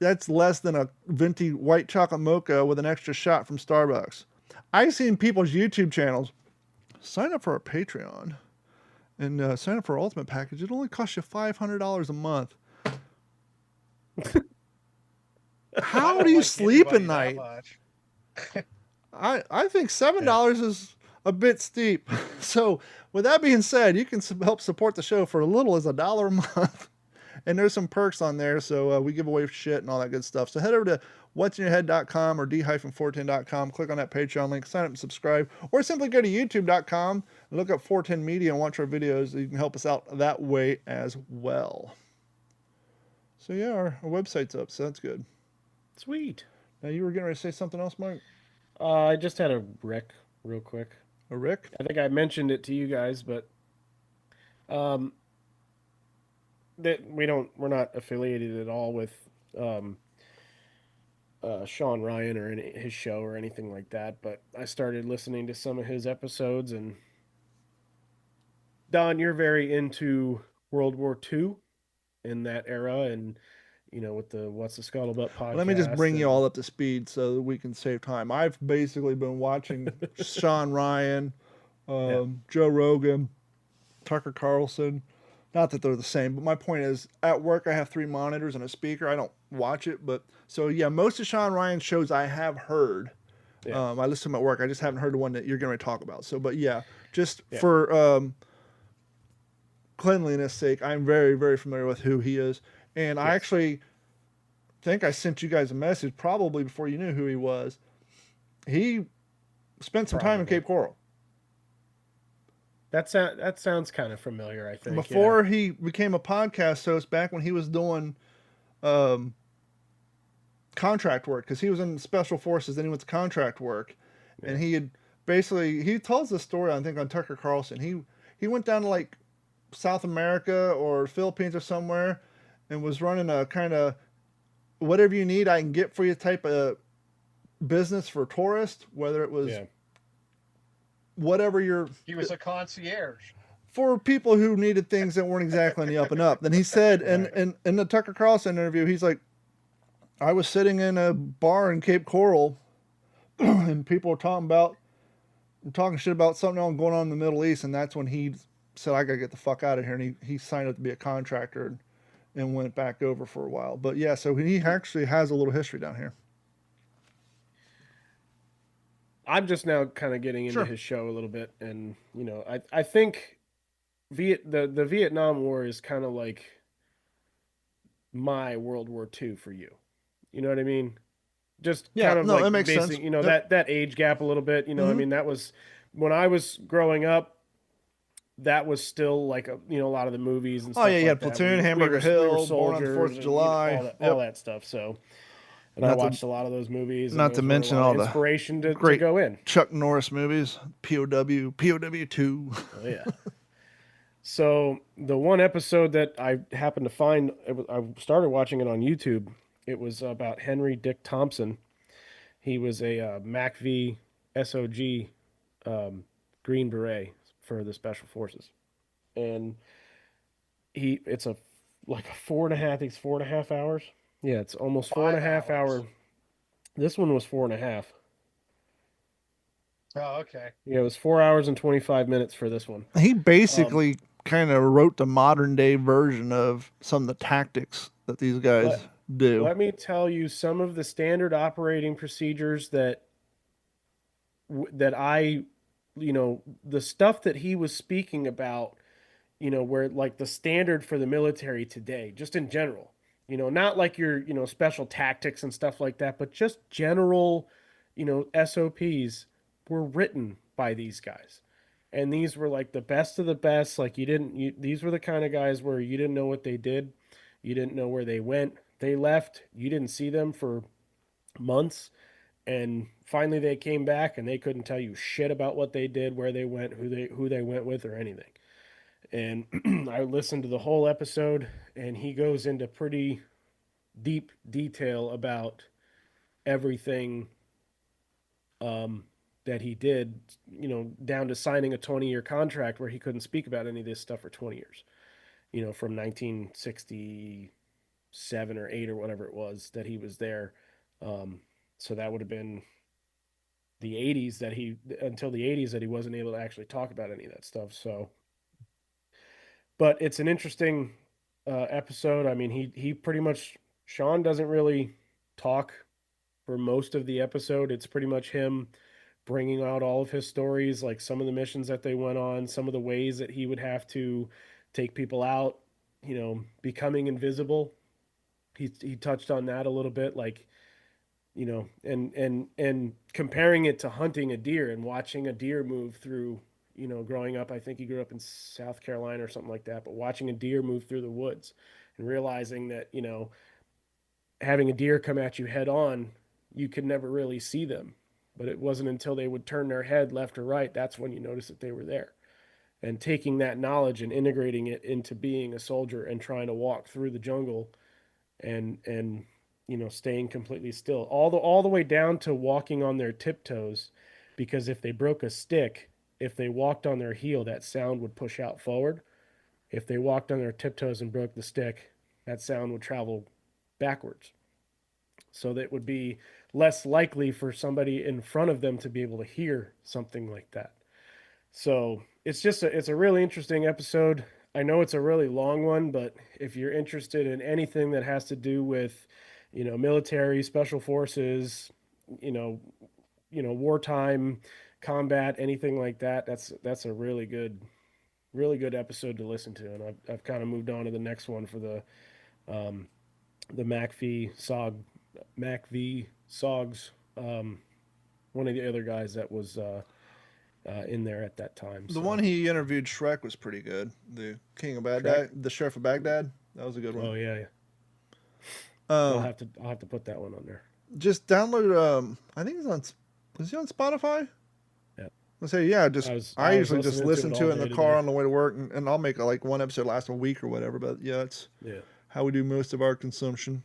That's less than a venti white chocolate mocha with an extra shot from Starbucks. I've seen people's YouTube channels sign up for our Patreon and sign up for our Ultimate package. It only costs you $500 a month. How do you sleep at night? I think $7 is a bit steep. So with that being said, you can help support the show for as little as $1 a month. And there's some perks on there, so we give away shit and all that good stuff. So head over to what'sinyourhead.com or d-410.com, click on that Patreon link, sign up and subscribe, or simply go to youtube.com and look up 410 Media and watch our videos. You can help us out that way as well. So yeah, our website's up, so that's good. Sweet. Now you were getting ready to say something else, Mike? I just had a wreck real quick. A Rick? I think I mentioned it to you guys, but that we're not affiliated at all with Sean Ryan or his show or anything like that. But I started listening to some of his episodes, and Don, you're very into World War II in that era, and with the What's the Scuttlebutt podcast. Let me just bring you all up to speed so that we can save time. I've basically been watching Sean Ryan, Joe Rogan, Tucker Carlson. Not that they're the same, but my point is, at work I have 3 monitors and a speaker. I don't watch it, but so yeah, most of Sean Ryan's shows I have heard. Yeah. I listen to them at work. I just haven't heard the one that you're going to talk about. So, but yeah, just for cleanliness sake, I'm very, very familiar with who he is. And I actually think I sent you guys a message probably before you knew who he was. He spent some time in Cape Coral. That sounds kind of familiar, I think. Before he became a podcast host, back when he was doing contract work, because he was in special forces, then he went to contract work. Yeah. And he tells this story, I think, on Tucker Carlson. He went down to like South America or Philippines or somewhere and was running a kind of whatever you need I can get for you type of business for tourists, whether it was whatever he was a concierge for people who needed things that weren't exactly on the up and up. Then he said, in the Tucker Carlson interview, he's like, I was sitting in a bar in Cape Coral and people were talking about talking shit about something else going on in the Middle East, and that's when he said, "I gotta get the fuck out of here," and he signed up to be a contractor and went back over for a while. But yeah, so he actually has a little history down here. I'm just now kind of getting into Sure. his show a little bit, and I think the Vietnam War is kind of like my World War II for you. You know what I mean? Just Yeah, kind of no, that like makes sense. basic, Yep. that age gap a little bit. I Mm-hmm. mean, that was when I was growing up. That was still like a lot of the movies and Oh yeah, stuff you like had that. Platoon, Hamburger We were Hill, Born on the Fourth soldiers, of and July. all Yep. that stuff. So, and I Not to watched a lot of those movies, and not to those were a mention lot of all the inspiration to great go in. Chuck Norris movies, POW, POW 2. Oh yeah. So the one episode that I happened to find, I started watching it on YouTube. It was about Henry Dick Thompson. He was a MACV SOG um, Green Beret for the Special Forces, and it's a like a 4.5. I think it's 4.5 hours. Yeah, it's almost four and a Five half hour. hours. This one was 4.5. Oh, okay. Yeah, it was 4 hours and 25 minutes for this one. He Um, basically kind of wrote the modern day version of some of the tactics that these guys let do. let me tell you some of the standard operating procedures that the stuff that he was speaking about, where like the standard for the military today, just in general, not like your, special tactics and stuff like that, but just general, SOPs were written by these guys. And these were like the best of the best. Like these were the kind of guys where you didn't know what they did. You didn't know where they went. They left. You didn't see them for months. And finally they came back and they couldn't tell you shit about what they did, where they went, who they went with or anything. And I listened to the whole episode, and he goes into pretty deep detail about everything um, that he did, down to signing a 20-year contract where he couldn't speak about any of this stuff for 20 years, from 1967 or 8 or whatever it was that he was there. Um, so that would have been the 80s until the 80s that he wasn't able to actually talk about any of that stuff. So, but it's an interesting episode. I mean, he pretty much Sean doesn't really talk for most of the episode. It's pretty much him bringing out all of his stories, like some of the missions that they went on, some of the ways that he would have to take people out, becoming invisible. He touched on that a little bit, like, and comparing it to hunting a deer and watching a deer move through, growing up. I think he grew up in South Carolina or something like that, but watching a deer move through the woods and realizing that, having a deer come at you head on, you could never really see them. But it wasn't until they would turn their head left or right, that's when you noticed that they were there. And taking that knowledge and integrating it into being a soldier and trying to walk through the jungle and staying completely still. All the way down to walking on their tiptoes, because if they broke a stick, if they walked on their heel, that sound would push out forward. If they walked on their tiptoes and broke the stick, that sound would travel backwards. So that would be less likely for somebody in front of them to be able to hear something like that. So it's a really interesting episode. I know it's a really long one, but if you're interested in anything that has to do with, military, special forces, you know, wartime, combat, anything like that, that's a really good episode to listen to. And I've kind of moved on to the next one for um, the MACV Sogs, one of the other guys that was in there at that time. The So one he interviewed Shrek was pretty good. The King of Shrek. Baghdad, the Sheriff of Baghdad. That was a good one. Oh yeah, yeah. Um, I'll have to put that one on there. just download. I think it's on. Was he on Spotify? Yeah. I say yeah. I I was usually just listening listen to it to all it in the day car today. on the way to work, and I'll make like one episode last a week or whatever. But yeah, it's Yeah. how we do most of our consumption.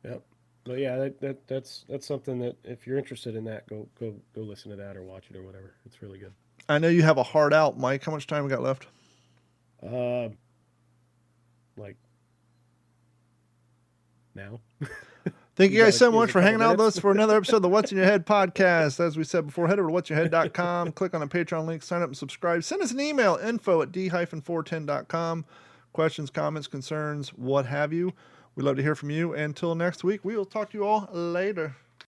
Yep. But yeah, that's something that if you're interested in that, go listen to that or watch it or whatever. It's really good. I know you have a hard out, Mike. How much time we got left? Uh, like now. Thank you You guys got so a- much a for hanging couple out with us minutes? for another episode of the What's in Your Head podcast. As we said before, head over to whatsyourhead.com, click on the Patreon link, sign up and subscribe. Send us an email, info@d-410.com. Questions, comments, concerns, what have you. We'd love to hear from you. Until next week, we will talk to you all later.